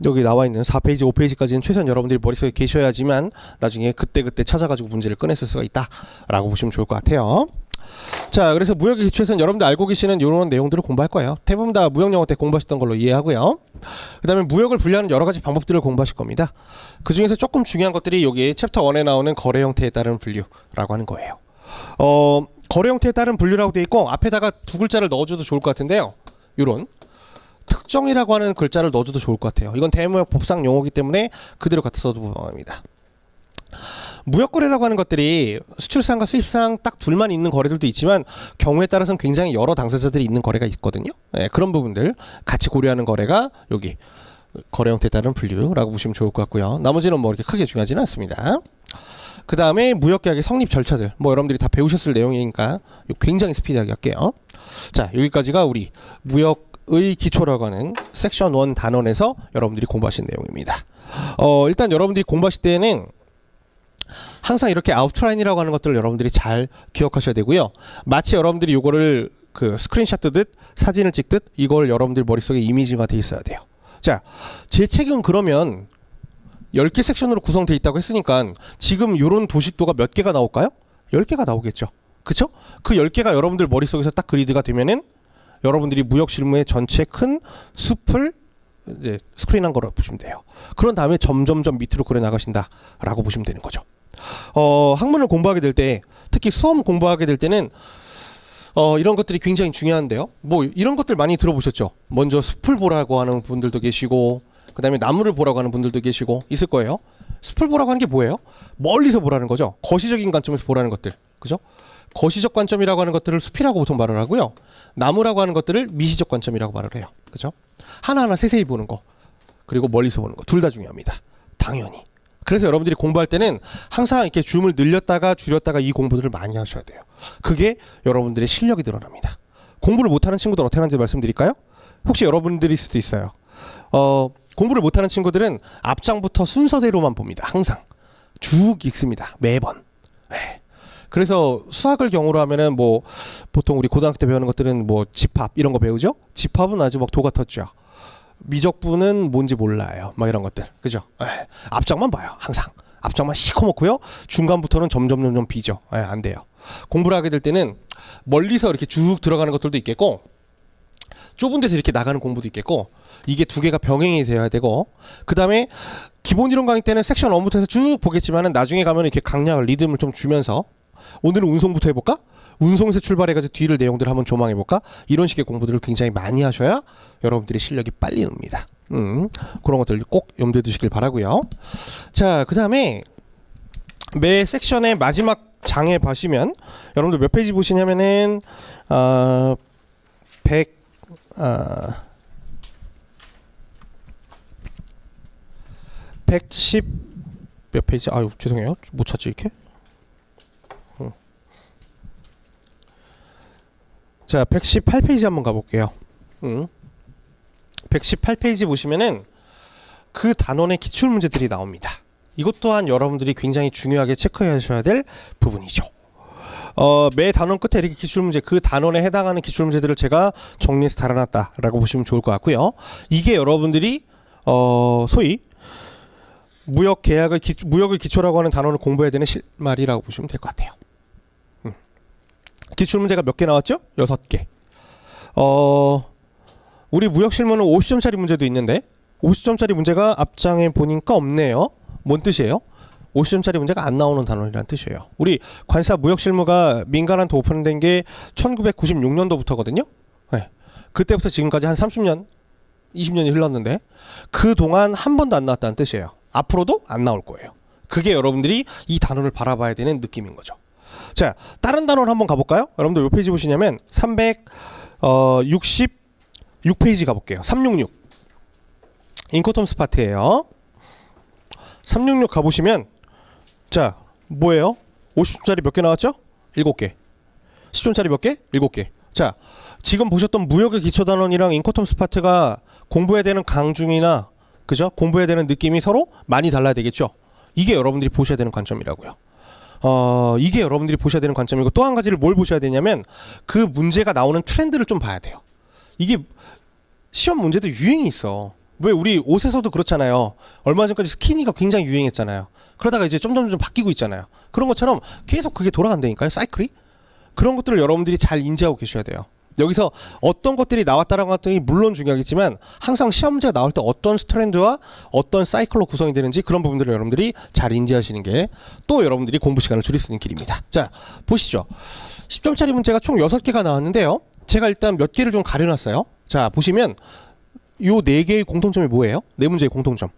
여기 나와 있는 4페이지, 5페이지까지는 최소한 여러분들이 머릿속에 계셔야지만 나중에 그때그때 찾아가지고 문제를 꺼냈을 수가 있다라고 보시면 좋을 것 같아요. 자, 그래서 무역의 기초에서는 여러분들 알고 계시는 이런 내용들을 공부할 거예요. 대부분 다 무역 영어 때 공부하셨던 걸로 이해하고요. 그 다음에 무역을 분류하는 여러 가지 방법들을 공부하실 겁니다. 그 중에서 조금 중요한 것들이 여기 챕터 1에 나오는 거래 형태에 따른 분류라고 하는 거예요. 거래 형태에 따른 분류라고 되어 있고 앞에다가 두 글자를 넣어줘도 좋을 것 같은데요. 이런 특정이라고 하는 글자를 넣어줘도 좋을 것 같아요. 이건 대무역 법상 용어이기 때문에 그대로 갖다 써도 무방합니다. 무역거래라고 하는 것들이 수출상과 수입상 딱 둘만 있는 거래들도 있지만 경우에 따라서는 굉장히 여러 당사자들이 있는 거래가 있거든요. 네, 그런 부분들 같이 고려하는 거래가 여기 거래 형태에 따른 분류라고 보시면 좋을 것 같고요. 나머지는 뭐 이렇게 크게 중요하지는 않습니다. 그 다음에 무역계약의 성립 절차들 뭐 여러분들이 다 배우셨을 내용이니까 굉장히 스피디하게 할게요. 자, 여기까지가 우리 무역의 기초라고 하는 섹션 1 단원에서 여러분들이 공부하신 내용입니다. 일단 여러분들이 공부하실 때는 항상 이렇게 아웃라인이라고 하는 것들을 여러분들이 잘 기억하셔야 되고요. 마치 여러분들이 이거를 그 스크린샷 뜨듯 사진을 찍듯 이걸 여러분들 머릿속에 이미지가 돼 있어야 돼요. 자, 제 책은 그러면 10개 섹션으로 구성되어 있다고 했으니까 지금 이런 도식도가 몇 개가 나올까요? 10개가 나오겠죠. 그쵸? 그 10개가 여러분들 머릿속에서 딱 그리드가 되면은 여러분들이 무역 실무의 전체 큰 숲을 이제 스크린한 거라고 보시면 돼요. 그런 다음에 점점점 밑으로 그려 나가신다라고 보시면 되는 거죠. 학문을 공부하게 될 때, 특히 수험 공부하게 될 때는 이런 것들이 굉장히 중요한데요. 뭐 이런 것들 많이 들어보셨죠? 먼저 숲을 보라고 하는 분들도 계시고, 그 다음에 나무를 보라고 하는 분들도 계시고 있을 거예요. 숲을 보라고 하는 게 뭐예요? 멀리서 보라는 거죠. 거시적인 관점에서 보라는 것들, 그죠? 거시적 관점이라고 하는 것들을 숲이라고 보통 말을 하고요. 나무라고 하는 것들을 미시적 관점이라고 말을 해요. 그죠? 하나하나 세세히 보는 거, 그리고 멀리서 보는 거, 둘 다 중요합니다. 당연히. 그래서 여러분들이 공부할 때는 항상 이렇게 줌을 늘렸다가 줄였다가 이 공부들을 많이 하셔야 돼요. 그게 여러분들의 실력이 드러납니다. 공부를 못하는 친구들 어떻게 하는지 말씀드릴까요? 혹시 여러분들일 수도 있어요. 공부를 못하는 친구들은 앞장부터 순서대로만 봅니다. 항상 쭉 읽습니다. 매번. 네. 그래서 수학을 경우로 하면은 뭐 보통 우리 고등학교 때 배우는 것들은 뭐 집합 이런 거 배우죠? 집합은 아주 막 도 같았죠. 미적분은 뭔지 몰라요. 막 이런 것들. 그죠? 네. 앞장만 봐요. 항상. 앞장만 시커멓고요. 중간부터는 점점 비죠. 네, 안 돼요. 공부를 하게 될 때는 멀리서 이렇게 쭉 들어가는 것들도 있겠고 좁은 데서 이렇게 나가는 공부도 있겠고 이게 두 개가 병행이 되어야 되고 그 다음에 기본 이론 강의 때는 섹션 1부터 해서 쭉 보겠지만은 나중에 가면 이렇게 강약을 리듬을 좀 주면서 오늘은 운송부터 해볼까? 운송에서 출발해가지고 뒤를 내용들을 한번 조망해볼까? 이런 식의 공부들을 굉장히 많이 하셔야 여러분들의 실력이 빨리 늡니다. 그런 것들 꼭 염두에 두시길 바라고요. 자, 그 다음에 매 섹션의 마지막 장에 보시면 여러분들 몇 페이지 보시냐면은 110 몇 페이지? 아유 죄송해요. 못 찾지 이렇게. 자, 118페이지 한번 가볼게요. 118페이지 보시면은 그 단원의 기출 문제들이 나옵니다. 이것 또한 여러분들이 굉장히 중요하게 체크하셔야 될 부분이죠. 매 단원 끝에 이렇게 기출 문제, 그 단원에 해당하는 기출 문제들을 제가 정리해서 달아놨다라고 보시면 좋을 것 같고요. 이게 여러분들이 소위 무역을 기초라고 하는 단원을 공부해야 되는 실말이라고 보시면 될 것 같아요. 기출 문제가 몇 개 나왔죠? 6개. 우리 무역 실무는 50점짜리 문제도 있는데 50점짜리 문제가 앞장에 보니까 없네요. 뭔 뜻이에요? 50점짜리 문제가 안 나오는 단원이라는 뜻이에요. 우리 관사 무역 실무가 민간한테 오픈된 게 1996년도부터거든요. 네. 그때부터 지금까지 한 30년, 20년이 흘렀는데 그동안 한 번도 안 나왔다는 뜻이에요. 앞으로도 안 나올 거예요. 그게 여러분들이 이 단원을 바라봐야 되는 느낌인 거죠. 자, 다른 단원 한번 가볼까요? 여러분들 몇 페이지 보시냐면 366페이지 가볼게요. 366 인코텀스 파트예요. 366 가보시면 자, 뭐예요? 50점짜리 몇 개 나왔죠? 7개. 10점짜리 몇 개? 7개. 자, 지금 보셨던 무역의 기초단원이랑 인코텀스 파트가 공부해야 되는 강중이나 그죠? 공부해야 되는 느낌이 서로 많이 달라야 되겠죠? 이게 여러분들이 보셔야 되는 관점이라고요. 이게 여러분들이 보셔야 되는 관점이고, 또 한 가지를 뭘 보셔야 되냐면 그 문제가 나오는 트렌드를 좀 봐야 돼요. 이게 시험 문제도 유행이 있어. 왜 우리 옷에서도 그렇잖아요. 얼마 전까지 스키니가 굉장히 유행했잖아요. 그러다가 이제 점점 바뀌고 있잖아요. 그런 것처럼 계속 그게 돌아간다니까요. 사이클이. 그런 것들을 여러분들이 잘 인지하고 계셔야 돼요. 여기서 어떤 것들이 나왔다라는 것들이 물론 중요하겠지만 항상 시험 문제가 나올 때 어떤 트렌드와 어떤 사이클로 구성이 되는지 그런 부분들을 여러분들이 잘 인지하시는 게 또 여러분들이 공부 시간을 줄일 수 있는 길입니다. 자, 보시죠. 10점짜리 문제가 총 6개가 나왔는데요. 제가 일단 몇 개를 좀 가려놨어요. 자, 보시면 요 4개의 공통점이 뭐예요? 4문제의 공통점.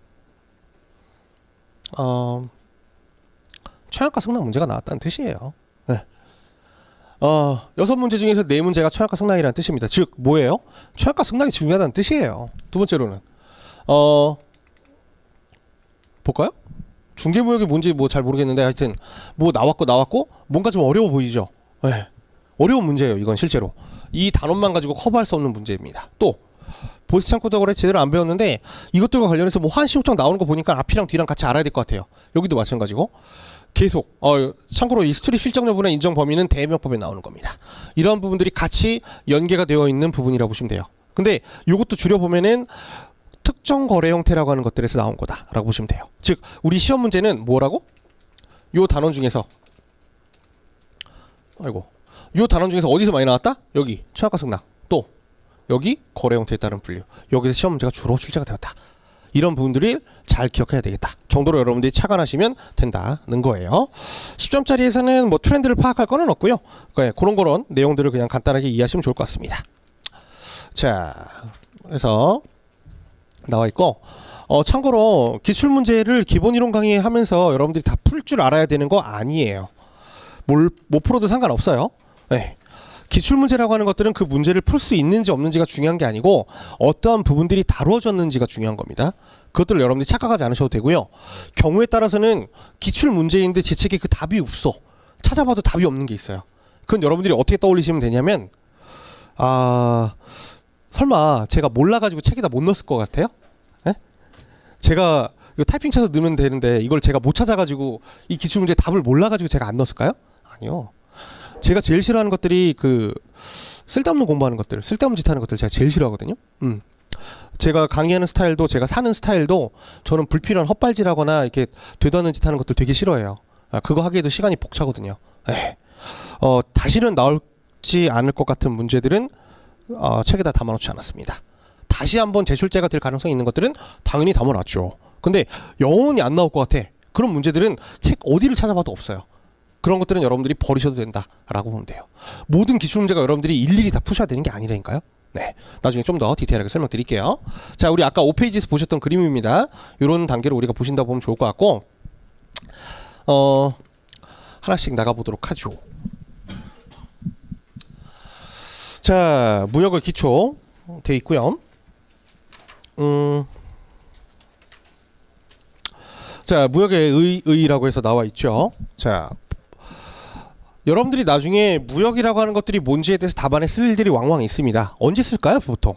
최악과 승낙 문제가 나왔다는 뜻이에요. 네. 6문제 중에서 4문제가 최악과 승낙이라는 뜻입니다. 즉 뭐예요? 최악과 승낙이 중요하다는 뜻이에요. 두 번째로는 볼까요? 중개무역이 뭔지 뭐 잘 모르겠는데 하여튼 뭐 나왔고 뭔가 좀 어려워 보이죠? 네. 어려운 문제예요. 이건 실제로 이 단원만 가지고 커버할 수 없는 문제입니다. 또 보스창고도 그래 제대로 안 배웠는데 이것들과 관련해서 뭐 환시효장 나오는 거 보니까 앞이랑 뒤랑 같이 알아야 될 것 같아요. 여기도 마찬가지고 계속 참고로 이 스트릿 실적 여부나 인정 범위는 대명법에 나오는 겁니다. 이런 부분들이 같이 연계가 되어 있는 부분이라고 보시면 돼요. 근데 이것도 줄여보면은 특정 거래 형태라고 하는 것들에서 나온 거다라고 보시면 돼요. 즉 우리 시험 문제는 뭐라고? 요 단원 중에서 요 단원 중에서 어디서 많이 나왔다? 여기 최악과 승낙, 또 여기 거래 형태에 따른 분류, 여기서 시험 문제가 주로 출제가 되었다. 이런 부분들을 잘 기억해야 되겠다 정도로 여러분들이 착안하시면 된다는 거예요. 10점짜리에서는 뭐 트렌드를 파악할 거는 없고요. 그런 내용들을 그냥 간단하게 이해하시면 좋을 것 같습니다. 자, 그래서 나와 있고 참고로 기출문제를 기본이론 강의하면서 여러분들이 다 풀 줄 알아야 되는 거 아니에요. 못 풀어도 상관없어요. 네. 기출문제라고 하는 것들은 그 문제를 풀 수 있는지 없는지가 중요한 게 아니고 어떠한 부분들이 다루어졌는지가 중요한 겁니다. 그것들을 여러분들이 착각하지 않으셔도 되고요. 경우에 따라서는 기출문제인데 제 책에 그 답이 없어. 찾아봐도 답이 없는 게 있어요. 그건 여러분들이 어떻게 떠올리시면 되냐면 설마 제가 몰라가지고 책에다 못 넣었을 것 같아요? 네? 제가 이거 타이핑 쳐서 넣으면 되는데 이걸 제가 못 찾아가지고 이 기출문제 답을 몰라가지고 제가 안 넣었을까요? 아니요. 제가 제일 싫어하는 것들이 그 쓸데없는 공부하는 것들, 쓸데없는 짓 하는 것들 제가 제일 싫어하거든요. 제가 강의하는 스타일도 제가 사는 스타일도 저는 불필요한 헛발질하거나 이렇게 되도 않는 짓 하는 것들 되게 싫어해요. 그거 하기에도 시간이 벅차거든요. 다시는 나올지 않을 것 같은 문제들은 책에다 담아놓지 않았습니다. 다시 한번 재출제가 될 가능성이 있는 것들은 당연히 담아놨죠. 근데 영원히 안 나올 것 같아. 그런 문제들은 책 어디를 찾아봐도 없어요. 그런 것들은 여러분들이 버리셔도 된다라고 보면 돼요. 모든 기출문제가 여러분들이 일일이 다 푸셔야 되는 게 아니라니까요. 네, 나중에 좀 더 디테일하게 설명드릴게요. 자, 우리 아까 5페이지에서 보셨던 그림입니다. 이런 단계로 우리가 보신다 보면 좋을 것 같고 하나씩 나가보도록 하죠. 자, 무역의 기초 돼 있고요. 자, 무역의 의의라고 해서 나와 있죠. 자, 여러분들이 나중에 무역이라고 하는 것들이 뭔지에 대해서 답안에 쓸 일들이 왕왕 있습니다. 언제 쓸까요? 보통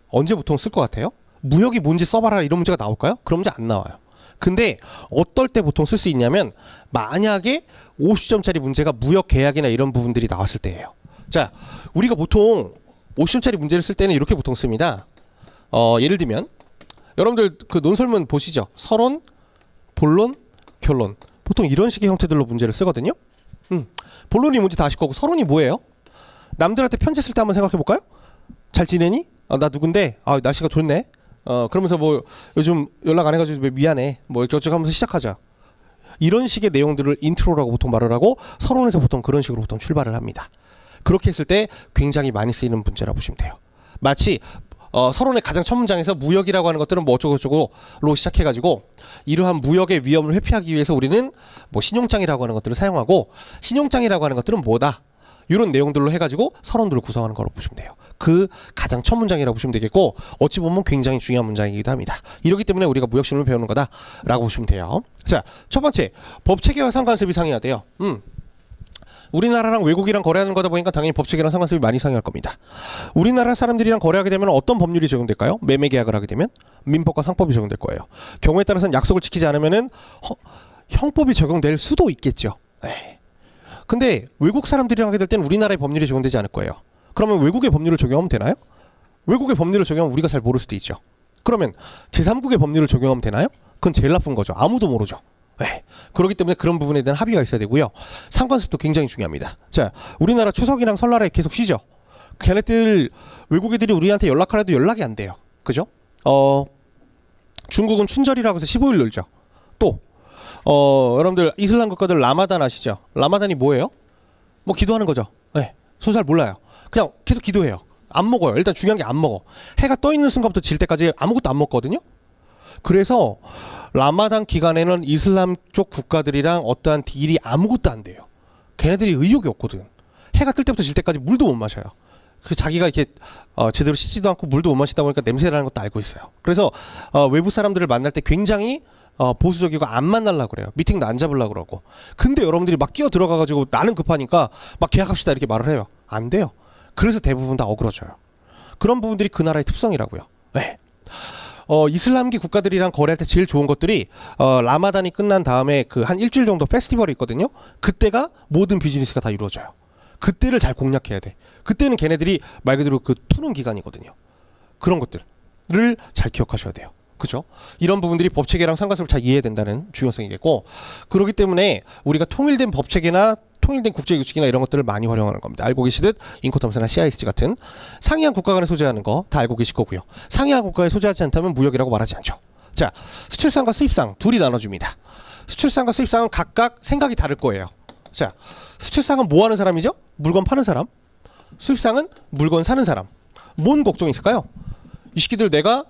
언제 보통 쓸 것 같아요? 무역이 뭔지 써봐라 이런 문제가 나올까요? 그런 문제 안 나와요. 근데 어떨 때 보통 쓸 수 있냐면 만약에 50점짜리 문제가 무역 계약이나 이런 부분들이 나왔을 때예요. 자, 우리가 보통 50점짜리 문제를 쓸 때는 이렇게 보통 씁니다. 예를 들면 여러분들 그 논설문 보시죠. 서론, 본론, 결론. 보통 이런 식의 형태들로 문제를 쓰거든요. 본론이 뭔지 다 아실 거고 서론이 뭐예요? 남들한테 편지 쓸 때 한번 생각해 볼까요? 잘 지내니? 나 누군데? 날씨가 좋네. 그러면서 뭐 요즘 연락 안 해가지고 미안해. 뭐 어쩌고 하면서 시작하자. 이런 식의 내용들을 인트로라고 보통 말을 하고 서론에서 보통 그런 식으로 보통 출발을 합니다. 그렇게 했을 때 굉장히 많이 쓰이는 문제라고 보시면 돼요. 마치 서론의 가장 첫 문장에서 무역이라고 하는 것들은 뭐 어쩌고저쩌고로 시작해가지고 이러한 무역의 위험을 회피하기 위해서 우리는 뭐 신용장이라고 하는 것들을 사용하고 신용장이라고 하는 것들은 뭐다 이런 내용들로 해가지고 서론들을 구성하는 거라고 보시면 돼요. 그 가장 첫 문장이라고 보시면 되겠고 어찌 보면 굉장히 중요한 문장이기도 합니다. 이렇기 때문에 우리가 무역심을 배우는 거다라고 보시면 돼요. 자, 첫 번째 법체계와 상관습이 상이해야 돼요. 우리나라랑 외국이랑 거래하는 거다 보니까 당연히 법체계랑 상관습이 많이 상이할 겁니다. 우리나라 사람들이랑 거래하게 되면 어떤 법률이 적용될까요? 매매 계약을 하게 되면 민법과 상법이 적용될 거예요. 경우에 따라서는 약속을 지키지 않으면은 형법이 적용될 수도 있겠죠. 네. 근데 외국 사람들이랑 하게 될 때는 우리나라의 법률이 적용되지 않을 거예요. 그러면 외국의 법률을 적용하면 되나요? 외국의 법률을 적용하면 우리가 잘 모를 수도 있죠. 그러면 제3국의 법률을 적용하면 되나요? 그건 제일 나쁜 거죠. 아무도 모르죠. 네. 그렇기 때문에 그런 부분에 대한 합의가 있어야 되고요. 상관습도 굉장히 중요합니다. 자, 우리나라 추석이랑 설날에 계속 쉬죠. 걔네들 외국 애들이 우리한테 연락하려도 연락이 안 돼요. 그죠? 중국은 춘절이라고 해서 15일 놀죠. 또 여러분들 이슬람 국가들 라마단 아시죠? 라마단이 뭐예요? 뭐 기도하는 거죠. 네. 저 잘 몰라요. 그냥 계속 기도해요. 안 먹어요. 일단 중요한 게 안 먹어. 해가 떠 있는 순간부터 질 때까지 아무것도 안 먹거든요. 그래서 라마단 기간에는 이슬람 쪽 국가들이랑 어떠한 딜이 아무것도 안 돼요. 걔네들이 의욕이 없거든. 해가 뜰 때부터 질 때까지 물도 못 마셔요. 그 자기가 이렇게 제대로 씻지도 않고 물도 못 마시다 보니까 냄새나는 것도 알고 있어요. 그래서 외부 사람들을 만날 때 굉장히 보수적이고 안 만나려고 그래요. 미팅도 안 잡으려고 그러고. 근데 여러분들이 막 끼어 들어가가지고 나는 급하니까 막 계약합시다 이렇게 말을 해요. 안 돼요. 그래서 대부분 다 어그러져요. 그런 부분들이 그 나라의 특성이라고요. 네. 이슬람기 국가들이랑 거래할 때 제일 좋은 것들이 라마단이 끝난 다음에 그 한 일주일 정도 페스티벌이 있거든요. 그때가 모든 비즈니스가 다 이루어져요. 그때를 잘 공략해야 돼. 그때는 걔네들이 말 그대로 그 푸는 기간이거든요. 그런 것들을 잘 기억하셔야 돼요. 그죠? 이런 부분들이 법체계랑 상관습을 잘 이해해야 된다는 중요성이겠고, 그렇기 때문에 우리가 통일된 법체계나 통일된 국제규칙이나 이런 것들을 많이 활용하는 겁니다. 알고 계시듯 인코텀스나 CISG 같은 상이한 국가 간에 소재하는 거 다 알고 계실 거고요. 상이한 국가에 소재하지 않다면 무역이라고 말하지 않죠. 자, 수출상과 수입상 둘이 나눠줍니다. 수출상과 수입상은 각각 생각이 다를 거예요. 자, 수출상은 뭐 하는 사람이죠? 물건 파는 사람. 수입상은 물건 사는 사람. 뭔 걱정이 있을까요? 이 새끼들 내가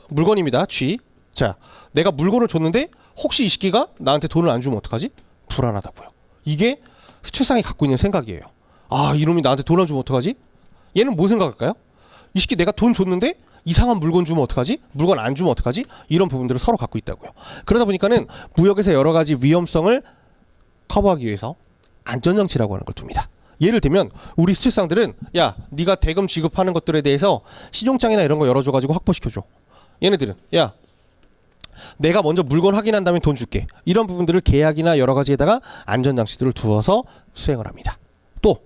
물건입니다. 쥐. 자, 내가 물건을 줬는데 혹시 이 새끼가 나한테 돈을 안 주면 어떡하지? 불안하다고요. 이게 수출상이 갖고 있는 생각이에요. 아, 이놈이 나한테 돈 안 주면 어떡하지? 얘는 뭐 생각할까요? 이 새끼 내가 돈 줬는데 이상한 물건 주면 어떡하지? 물건 안 주면 어떡하지? 이런 부분들을 서로 갖고 있다고요. 그러다 보니까는 무역에서 여러 가지 위험성을 커버하기 위해서 안전장치라고 하는 걸 둡니다. 예를 들면 우리 수출상들은 야, 네가 대금 지급하는 것들에 대해서 신용장이나 이런 거 열어줘가지고 확보시켜줘. 얘네들은 야, 내가 먼저 물건 확인한 다음에 돈 줄게. 이런 부분들을 계약이나 여러 가지에다가 안전장치들을 두어서 수행을 합니다. 또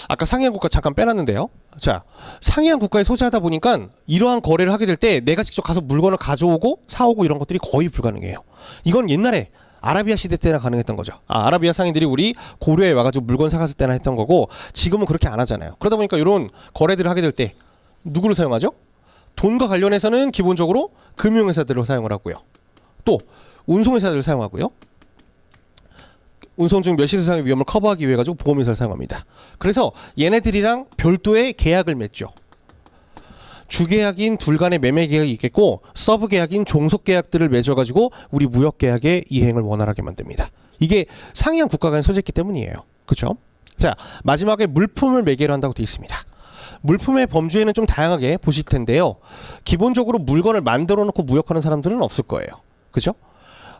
아까 상이한 국가 잠깐 빼놨는데요. 자, 상이한 국가에 소재하다 보니까 이러한 거래를 하게 될 때 내가 직접 가서 물건을 가져오고 사오고 이런 것들이 거의 불가능해요. 이건 옛날에 아라비아 시대 때나 가능했던 거죠. 아라비아 상인들이 우리 고려에 와가지고 물건 사갔을 때나 했던 거고, 지금은 그렇게 안 하잖아요. 그러다 보니까 이런 거래들을 하게 될 때 누구를 사용하죠? 돈과 관련해서는 기본적으로 금융회사들을 사용을 하고요. 또 운송회사들을 사용하고요. 운송 중 멸실 이상의 위험을 커버하기 위해 가지고 보험회사를 사용합니다. 그래서 얘네들이랑 별도의 계약을 맺죠. 주계약인 둘 간의 매매 계약이 있겠고, 서브 계약인 종속 계약들을 맺어가지고 우리 무역 계약의 이행을 원활하게 만듭니다. 이게 상이한 국가 간의 소재이기 때문이에요. 그렇죠? 자, 마지막에 물품을 매개로 한다고 되어 있습니다. 물품의 범주에는 좀 다양하게 보실 텐데요. 기본적으로 물건을 만들어 놓고 무역하는 사람들은 없을 거예요. 그죠?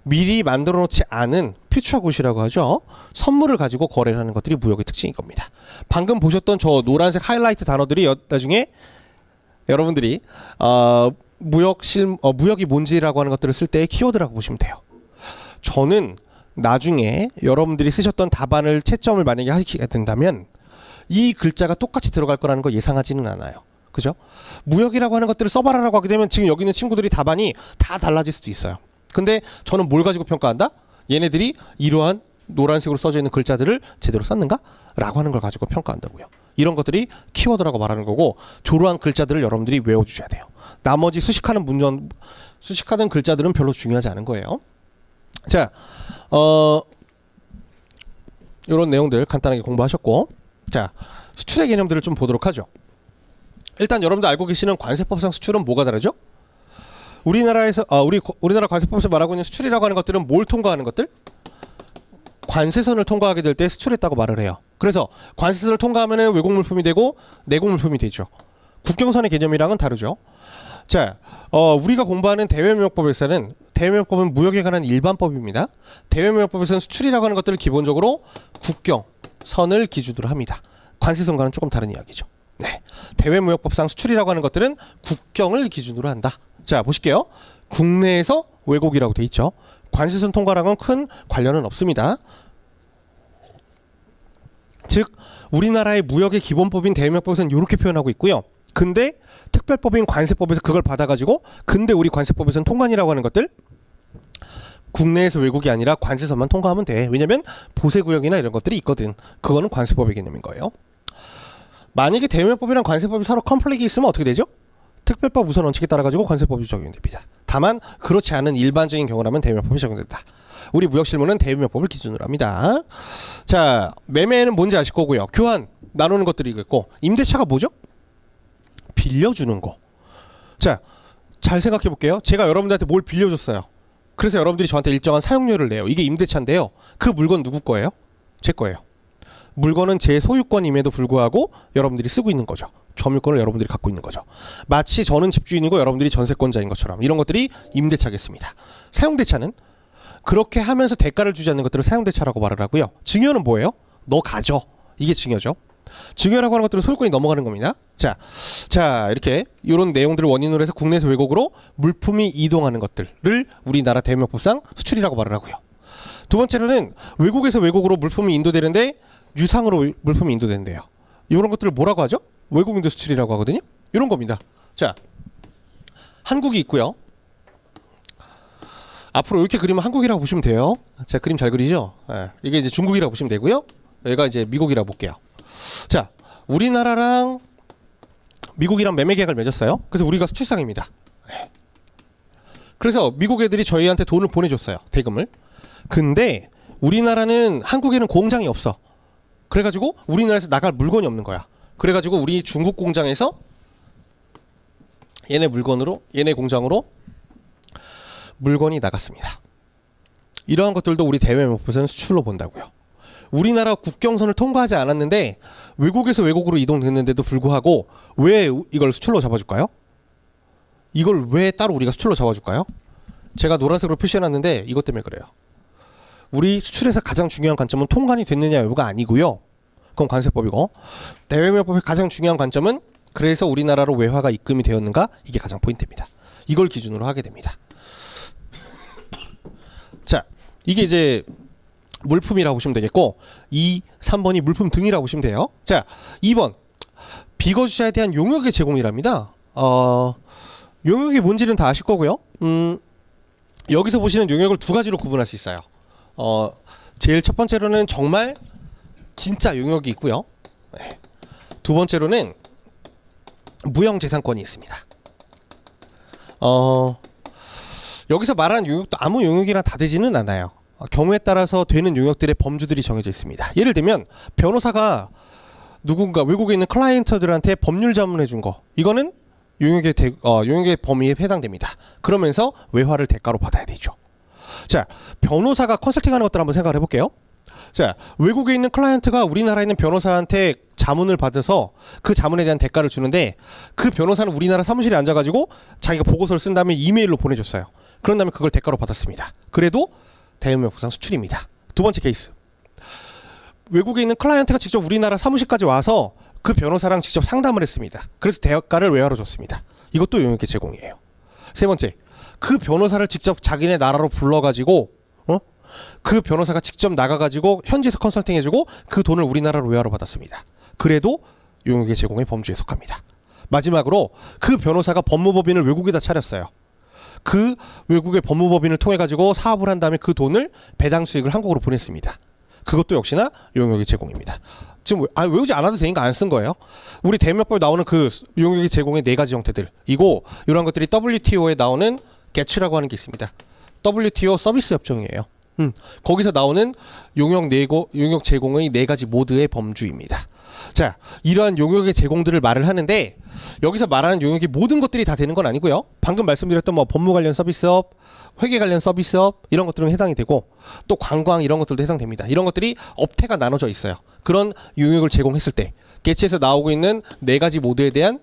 미리 만들어 놓지 않은 퓨처굿이라고 하죠. 선물을 가지고 거래를 하는 것들이 무역의 특징인 겁니다. 방금 보셨던 저 노란색 하이라이트 단어들이 나중에 여러분들이 무역이 뭔지라고 하는 것들을 쓸 때의 키워드라고 보시면 돼요. 저는 나중에 여러분들이 쓰셨던 답안을 채점을 만약에 하게 된다면 이 글자가 똑같이 들어갈 거라는 거 예상하지는 않아요. 그죠? 무역이라고 하는 것들을 써봐라라고 하게 되면 지금 여기 있는 친구들이 답안이 다 달라질 수도 있어요. 근데 저는 뭘 가지고 평가한다? 얘네들이 이러한 노란색으로 써져 있는 글자들을 제대로 썼는가? 라고 하는 걸 가지고 평가한다고요. 이런 것들이 키워드라고 말하는 거고, 조로한 글자들을 여러분들이 외워주셔야 돼요. 나머지 수식하는 글자들은 별로 중요하지 않은 거예요. 자, 이런 내용들 간단하게 공부하셨고, 자, 수출의 개념들을 좀 보도록 하죠. 일단 여러분들 알고 계시는 관세법상 수출은 뭐가 다르죠? 우리나라에서 우리나라 관세법에서 말하고 있는 수출이라고 하는 것들은 뭘 통과하는 것들? 관세선을 통과하게 될 때 수출했다고 말을 해요. 그래서 관세선을 통과하면은 외국 물품이 되고 내국 물품이 되죠. 국경선의 개념이랑은 다르죠. 자, 우리가 공부하는 대외무역법에서는, 대외무역법은 무역에 관한 일반법입니다. 대외무역법에서는 수출이라고 하는 것들을 기본적으로 국경선을 기준으로 합니다. 관세선과는 조금 다른 이야기죠. 네, 대외무역법상 수출이라고 하는 것들은 국경을 기준으로 한다. 자, 보실게요. 국내에서 외국이라고 돼 있죠. 관세선 통과랑은 큰 관련은 없습니다. 즉 우리나라의 무역의 기본법인 대외무역법에서는 이렇게 표현하고 있고요. 근데 특별법인 관세법에서 그걸 받아가지고 근데 우리 관세법에서는 통관이라고 하는 것들 국내에서 외국이 아니라 관세서만 통과하면 돼. 왜냐면 보세구역이나 이런 것들이 있거든. 그거는 관세법의 개념인 거예요. 만약에 대외무역법이랑 관세법이 서로 컨플릭이 있으면 어떻게 되죠? 특별법 우선 원칙에 따라 가지고 관세법이 적용됩니다. 다만 그렇지 않은 일반적인 경우라면 대외무역법이 적용된다. 우리 무역실무는 대외무역법을 기준으로 합니다. 자, 매매는 뭔지 아실 거고요. 교환 나누는 것들이 있고, 임대차가 뭐죠? 빌려주는 거. 자, 잘 생각해 볼게요. 제가 여러분들한테 뭘 빌려줬어요. 그래서 여러분들이 저한테 일정한 사용료를 내요. 이게 임대차인데요. 그 물건 누구 거예요? 제 거예요. 물건은 제 소유권임에도 불구하고 여러분들이 쓰고 있는 거죠. 점유권을 여러분들이 갖고 있는 거죠. 마치 저는 집주인이고 여러분들이 전세권자인 것처럼 이런 것들이 임대차겠습니다. 사용대차는 그렇게 하면서 대가를 주지 않는 것들을 사용대차라고 말을 하고요. 증여는 뭐예요? 너 가져. 이게 증여죠. 증여라고 하는 것들은 소유권이 넘어가는 겁니다. 자 이렇게 이런 내용들을 원인으로 해서 국내에서 외국으로 물품이 이동하는 것들을 우리나라 대외무역법상 수출이라고 말을 하고요. 두 번째로는 외국에서 외국으로 물품이 인도되는데 유상으로 물품이 인도된대요. 이런 것들을 뭐라고 하죠? 외국 인도 수출이라고 하거든요. 이런 겁니다. 자, 한국이 있고요. 앞으로 이렇게 그리면 한국이라고 보시면 돼요. 자, 그림 잘 그리죠? 네. 이게 이제 중국이라고 보시면 되고요. 여기가 이제 미국이라고 볼게요. 자, 우리나라랑 미국이랑 매매 계약을 맺었어요. 그래서 우리가 수출상입니다. 네. 그래서 미국 애들이 저희한테 돈을 보내줬어요. 대금을. 근데 우리나라는 한국에는 공장이 없어. 그래가지고 우리나라에서 나갈 물건이 없는 거야. 그래가지고 우리 중국 공장에서 얘네 공장으로 물건이 나갔습니다. 이러한 것들도 우리 대외무역법에서는 수출로 본다고요. 우리나라 국경선을 통과하지 않았는데 외국에서 외국으로 이동됐는데도 불구하고 왜 이걸 수출로 잡아줄까요? 이걸 왜 따로 우리가 수출로 잡아줄까요? 제가 노란색으로 표시해놨는데 이것 때문에 그래요. 우리 수출에서 가장 중요한 관점은 통관이 됐느냐 여부가 아니고요. 그건 관세법이고, 대외무역법의 가장 중요한 관점은 그래서 우리나라로 외화가 입금이 되었는가, 이게 가장 포인트입니다. 이걸 기준으로 하게 됩니다. 자, 이게 이제 물품이라고 보시면 되겠고, 2, 3번이 물품 등이라고 보시면 돼요. 자, 2번 비거주자에 대한 용역의 제공이랍니다. 용역이 뭔지는 다 아실 거고요. 여기서 보시는 용역을 두 가지로 구분할 수 있어요. 제일 첫 번째로는 정말 진짜 용역이 있고요. 네. 두 번째로는 무형재산권이 있습니다. 여기서 말하는 용역도 아무 용역이나 다 되지는 않아요. 경우에 따라서 되는 용역들의 범주들이 정해져 있습니다. 예를 들면 변호사가 누군가 외국에 있는 클라이언트들한테 법률 자문해 준 거, 이거는 용역의 범위에 해당됩니다. 그러면서 외화를 대가로 받아야 되죠. 자, 변호사가 컨설팅하는 것들 한번 생각을 해볼게요. 자, 외국에 있는 클라이언트가 우리나라에 있는 변호사한테 자문을 받아서 그 자문에 대한 대가를 주는데, 그 변호사는 우리나라 사무실에 앉아가지고 자기가 보고서를 쓴 다음에 이메일로 보내줬어요. 그런 다음에 그걸 대가로 받았습니다. 그래도 대외무역법상 수출입니다. 두 번째 케이스, 외국에 있는 클라이언트가 직접 우리나라 사무실까지 와서 그 변호사랑 직접 상담을 했습니다. 그래서 대가를 외화로 줬습니다. 이것도 용역의 제공이에요. 세 번째, 그 변호사를 직접 자기네 나라로 불러가지고 그 변호사가 직접 나가가지고 현지에서 컨설팅해주고 그 돈을 우리나라로 외화로 받았습니다. 그래도 용역의 제공의 범주에 속합니다. 마지막으로 그 변호사가 법무법인을 외국에다 차렸어요. 그 외국의 법무법인을 통해가지고 사업을 한 다음에 그 돈을 배당 수익을 한국으로 보냈습니다. 그것도 역시나 용역의 제공입니다. 지금 외우지 않아도 되니까 안 쓴 거예요. 우리 대외무역법에 나오는 그 용역의 제공의 네 가지 형태들, 이거 이런 것들이 WTO에 나오는 GATC라고 하는 게 있습니다. WTO 서비스 협정이에요. 거기서 나오는 용역 제공의 네 가지 모드의 범주입니다. 자, 이러한 용역의 제공들을 말을 하는데, 여기서 말하는 용역의 모든 것들이 다 되는 건 아니고요. 방금 말씀드렸던 뭐 법무 관련 서비스업, 회계 관련 서비스업, 이런 것들은 해당이 되고, 또 관광 이런 것들도 해당됩니다. 이런 것들이 업태가 나눠져 있어요. 그런 용역을 제공했을 때, 개츠에서 나오고 있는 네 가지 모드에 대한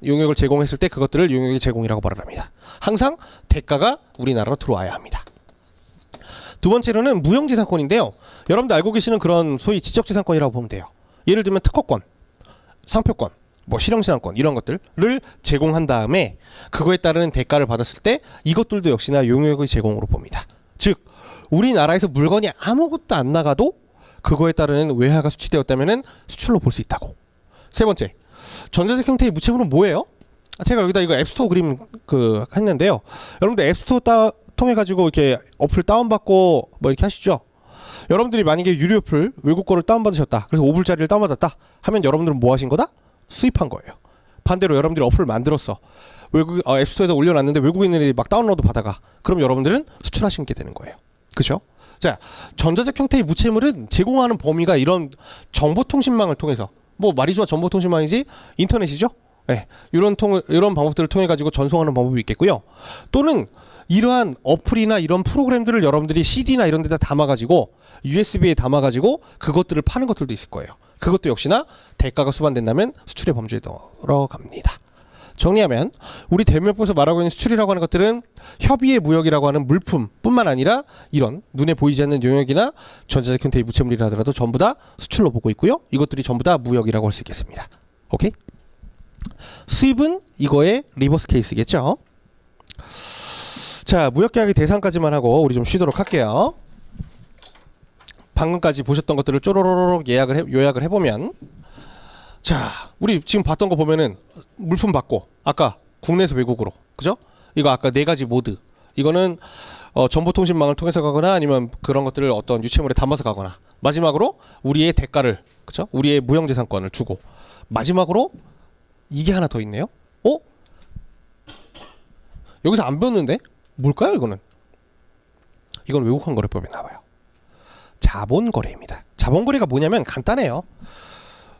용역을 제공했을 때 그것들을 용역의 제공이라고 말을 합니다. 항상 대가가 우리나라로 들어와야 합니다. 두 번째로는 무형재산권인데요. 여러분들 알고 계시는 그런 소위 지적재산권이라고 보면 돼요. 예를 들면 특허권, 상표권, 뭐 실형신앙권, 이런 것들을 제공한 다음에 그거에 따르는 대가를 받았을 때 이것들도 역시나 용역의 제공으로 봅니다. 즉 우리나라에서 물건이 아무것도 안 나가도 그거에 따른 외화가 수취되었다면은 수출로 볼 수 있다고. 세 번째, 전자책 형태의 무채물은 뭐예요? 제가 여기다 이거 앱스토어 그림 했는데요. 여러분들 앱스토어 통해 가지고 이렇게 어플 다운받고 뭐 이렇게 하시죠. 여러분들이 만약에 유료 어플 외국 거를 다운받으셨다. 그래서 5불짜리를 다운받았다 하면 여러분들은 뭐 하신 거다? 수입한 거예요. 반대로 여러분들이 어플을 만들었어. 앱스토어에다 올려놨는데 외국인들이 막 다운로드 받아가. 그럼 여러분들은 수출하신 게 되는 거예요. 그렇죠? 자, 전자적 형태의 무채물은 제공하는 범위가 이런 정보통신망을 통해서, 뭐 말이 좋아 정보통신망이지 인터넷이죠. 네, 이런 방법들을 통해 가지고 전송하는 방법이 있겠고요. 또는 이러한 어플이나 이런 프로그램들을 여러분들이 CD나 이런 데다 담아가지고 USB에 담아가지고 그것들을 파는 것들도 있을 거예요. 그것도 역시나 대가가 수반된다면 수출의 범주에 들어갑니다. 정리하면 우리 대명법에서 말하고 있는 수출이라고 하는 것들은 협의의 무역이라고 하는 물품뿐만 아니라 이런 눈에 보이지 않는 영역이나 전자적 형태의 무채물이라 하더라도 전부 다 수출로 보고 있고요. 이것들이 전부 다 무역이라고 할 수 있겠습니다. 오케이? 수입은 이거의 리버스 케이스겠죠. 자, 무역계약의 대상까지만 하고 우리 좀 쉬도록 할게요. 방금까지 보셨던 것들을 쪼로로록 요약을 해보면, 자, 우리 지금 봤던 거 보면은 물품 받고, 아까 국내에서 외국으로, 그죠? 이거 아까 네 가지 모드. 이거는 정보통신망을 통해서 가거나 아니면 그런 것들을 어떤 유체물에 담아서 가거나, 마지막으로 우리의 대가를, 그죠? 우리의 무형재산권을 주고, 마지막으로 이게 하나 더 있네요. 여기서 안 배웠는데? 뭘까요, 이거는? 이건 외국환거래법에 나와요. 자본거래입니다. 자본거래가 뭐냐면 간단해요.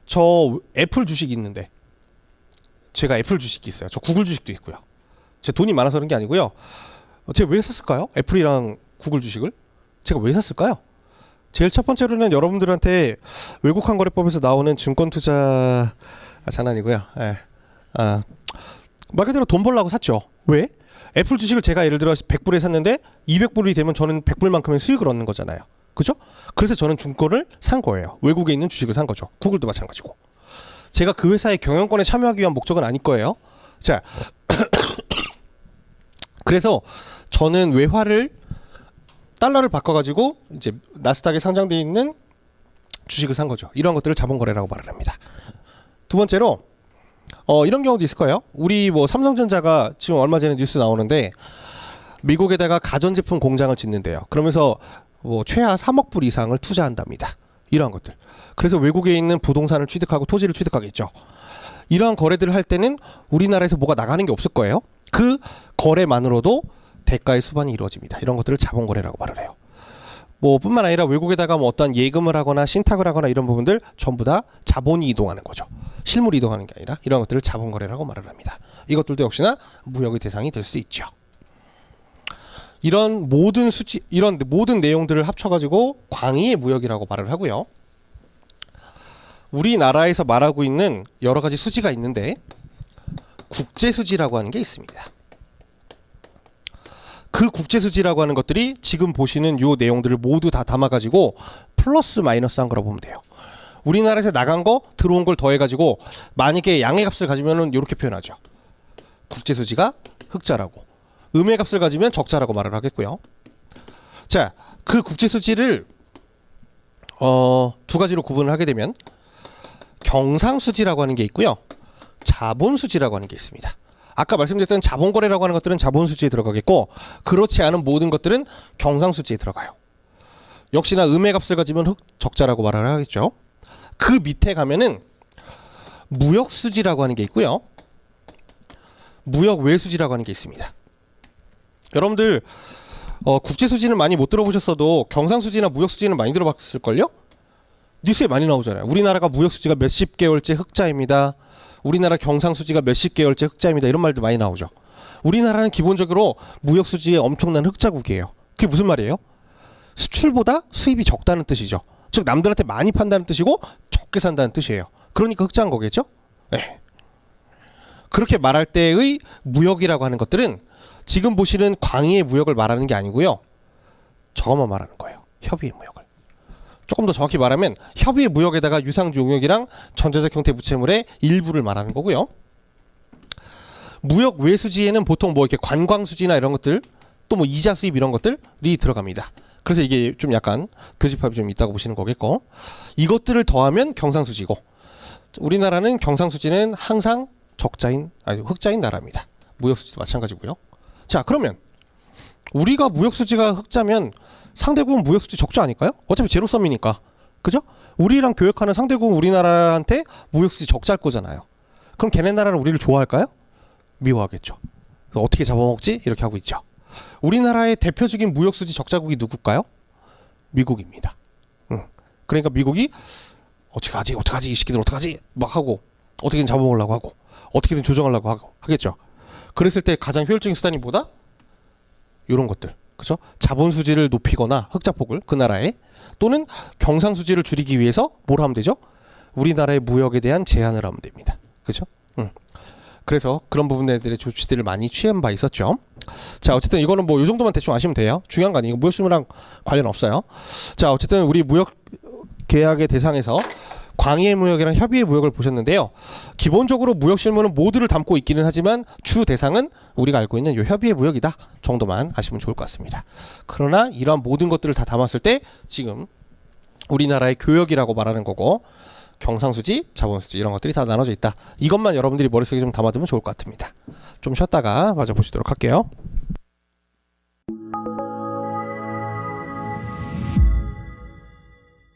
저 애플 주식이 있는데, 제가 애플 주식이 있어요. 저 구글 주식도 있고요. 제 돈이 많아서 그런 게 아니고요. 제가 왜 샀을까요? 애플이랑 구글 주식을? 제가 왜 샀을까요? 제일 첫 번째로는 여러분들한테 외국환거래법에서 나오는 증권투자 장난이고요. 예. 말 그대로 돈 벌려고 샀죠. 왜? 애플 주식을 제가 예를 들어 100불에 샀는데 200불이 되면 저는 100불만큼의 수익을 얻는 거잖아요. 그죠? 그래서 저는 증권을 산 거예요. 외국에 있는 주식을 산 거죠. 구글도 마찬가지고. 제가 그 회사의 경영권에 참여하기 위한 목적은 아닐 거예요. 자, 그래서 저는 외화를 달러를 바꿔가지고 이제 나스닥에 상장되어 있는 주식을 산 거죠. 이러한 것들을 자본거래라고 말을 합니다. 두 번째로 이런 경우도 있을 거예요. 우리 뭐 삼성전자가 지금 얼마 전에 뉴스 나오는데 미국에다가 가전제품 공장을 짓는데요. 그러면서 뭐 최하 3억 불 이상을 투자한답니다. 이러한 것들. 그래서 외국에 있는 부동산을 취득하고 토지를 취득하겠죠. 이러한 거래들을 할 때는 우리나라에서 뭐가 나가는 게 없을 거예요. 그 거래만으로도 대가의 수반이 이루어집니다. 이런 것들을 자본거래라고 말을 해요. 뭐 뿐만 아니라 외국에다가 뭐 어떤 예금을 하거나 신탁을 하거나 이런 부분들 전부 다 자본이 이동하는 거죠. 실물이 이동하는 게 아니라 이런 것들을 자본거래라고 말을 합니다. 이것들도 역시나 무역의 대상이 될 수 있죠. 이런 모든 내용들을 합쳐가지고 광의의 무역이라고 말을 하고요. 우리나라에서 말하고 있는 여러 가지 수지가 있는데 국제수지라고 하는 게 있습니다. 그 국제수지라고 하는 것들이 지금 보시는 요 내용들을 모두 다 담아가지고 플러스 마이너스 한 거라고 보면 돼요. 우리나라에서 나간 거 들어온 걸 더해가지고 만약에 양의 값을 가지면은 이렇게 표현하죠. 국제수지가 흑자라고, 음의 값을 가지면 적자라고 말을 하겠고요. 자, 그 국제수지를 두 가지로 구분을 하게 되면 경상수지라고 하는 게 있고요, 자본수지라고 하는 게 있습니다. 아까 말씀드렸던 자본거래라고 하는 것들은 자본수지에 들어가겠고, 그렇지 않은 모든 것들은 경상수지에 들어가요. 역시나 음의 값을 가지면 적자라고 말을 하겠죠. 그 밑에 가면은 무역수지라고 하는 게 있고요, 무역외수지라고 하는 게 있습니다. 여러분들 국제수지는 많이 못 들어보셨어도 경상수지나 무역수지는 많이 들어봤을걸요? 뉴스에 많이 나오잖아요. 우리나라가 무역수지가 몇십 개월째 흑자입니다. 우리나라 경상수지가 몇십 개월째 흑자입니다. 이런 말도 많이 나오죠. 우리나라는 기본적으로 무역수지에 엄청난 흑자국이에요. 그게 무슨 말이에요? 수출보다 수입이 적다는 뜻이죠. 즉 남들한테 많이 판다는 뜻이고 적게 산다는 뜻이에요. 그러니까 흑자인 거겠죠? 네. 그렇게 말할 때의 무역이라고 하는 것들은 지금 보시는 광의의 무역을 말하는 게 아니고요, 저것만 말하는 거예요. 협의의 무역을. 조금 더 정확히 말하면 협의의 무역에다가 유상용역이랑 전자적 형태 무채물의 일부를 말하는 거고요. 무역 외수지에는 보통 뭐 이렇게 관광수지나 이런 것들, 또 뭐 이자 수입 이런 것들이 들어갑니다. 그래서 이게 좀 약간 교집합이 좀 있다고 보시는 거겠고, 이것들을 더하면 경상수지고, 우리나라는 경상수지는 항상 흑자인 나라입니다. 무역수지도 마찬가지고요. 자, 그러면 우리가 무역수지가 흑자면 상대국은 무역수지 적자 아닐까요? 어차피 제로섬이니까. 그죠? 우리랑 교역하는 상대국은 우리나라한테 무역수지 적자일 거잖아요. 그럼 걔네 나라는 우리를 좋아할까요? 미워하겠죠. 그래서 어떻게 잡아먹지? 이렇게 하고 있죠. 우리나라의 대표적인 무역수지 적자국이 누굴까요? 미국입니다. 그러니까 미국이 어떡하지 이 새끼들 어떡하지 막 하고, 어떻게든 잡아먹으려고 하고, 어떻게든 조정하려고 하고 하겠죠. 그랬을 때 가장 효율적인 수단이 뭐다? 이런 것들, 그죠? 자본수지를 높이거나 흑자폭을 그 나라에, 또는 경상수지를 줄이기 위해서 뭘 하면 되죠? 우리나라의 무역에 대한 제한을 하면 됩니다. 그죠? 그래서 그런 부분들의 조치들을 많이 취한 바 있었죠. 자, 어쨌든 이거는 뭐 이 정도만 대충 아시면 돼요. 중요한 거 아니에요. 무역실무랑 관련 없어요. 자, 어쨌든 우리 무역 계약의 대상에서 광의의 무역이랑 협의의 무역을 보셨는데요. 기본적으로 무역 실무는 모두를 담고 있기는 하지만 주 대상은 우리가 알고 있는 요 협의의 무역이다 정도만 아시면 좋을 것 같습니다. 그러나 이러한 모든 것들을 다 담았을 때 지금 우리나라의 교역이라고 말하는 거고, 경상수지, 자본수지 이런 것들이 다 나눠져 있다. 이것만 여러분들이 머릿속에 좀 담아두면 좋을 것 같습니다. 좀 쉬었다가 마저 보시도록 할게요.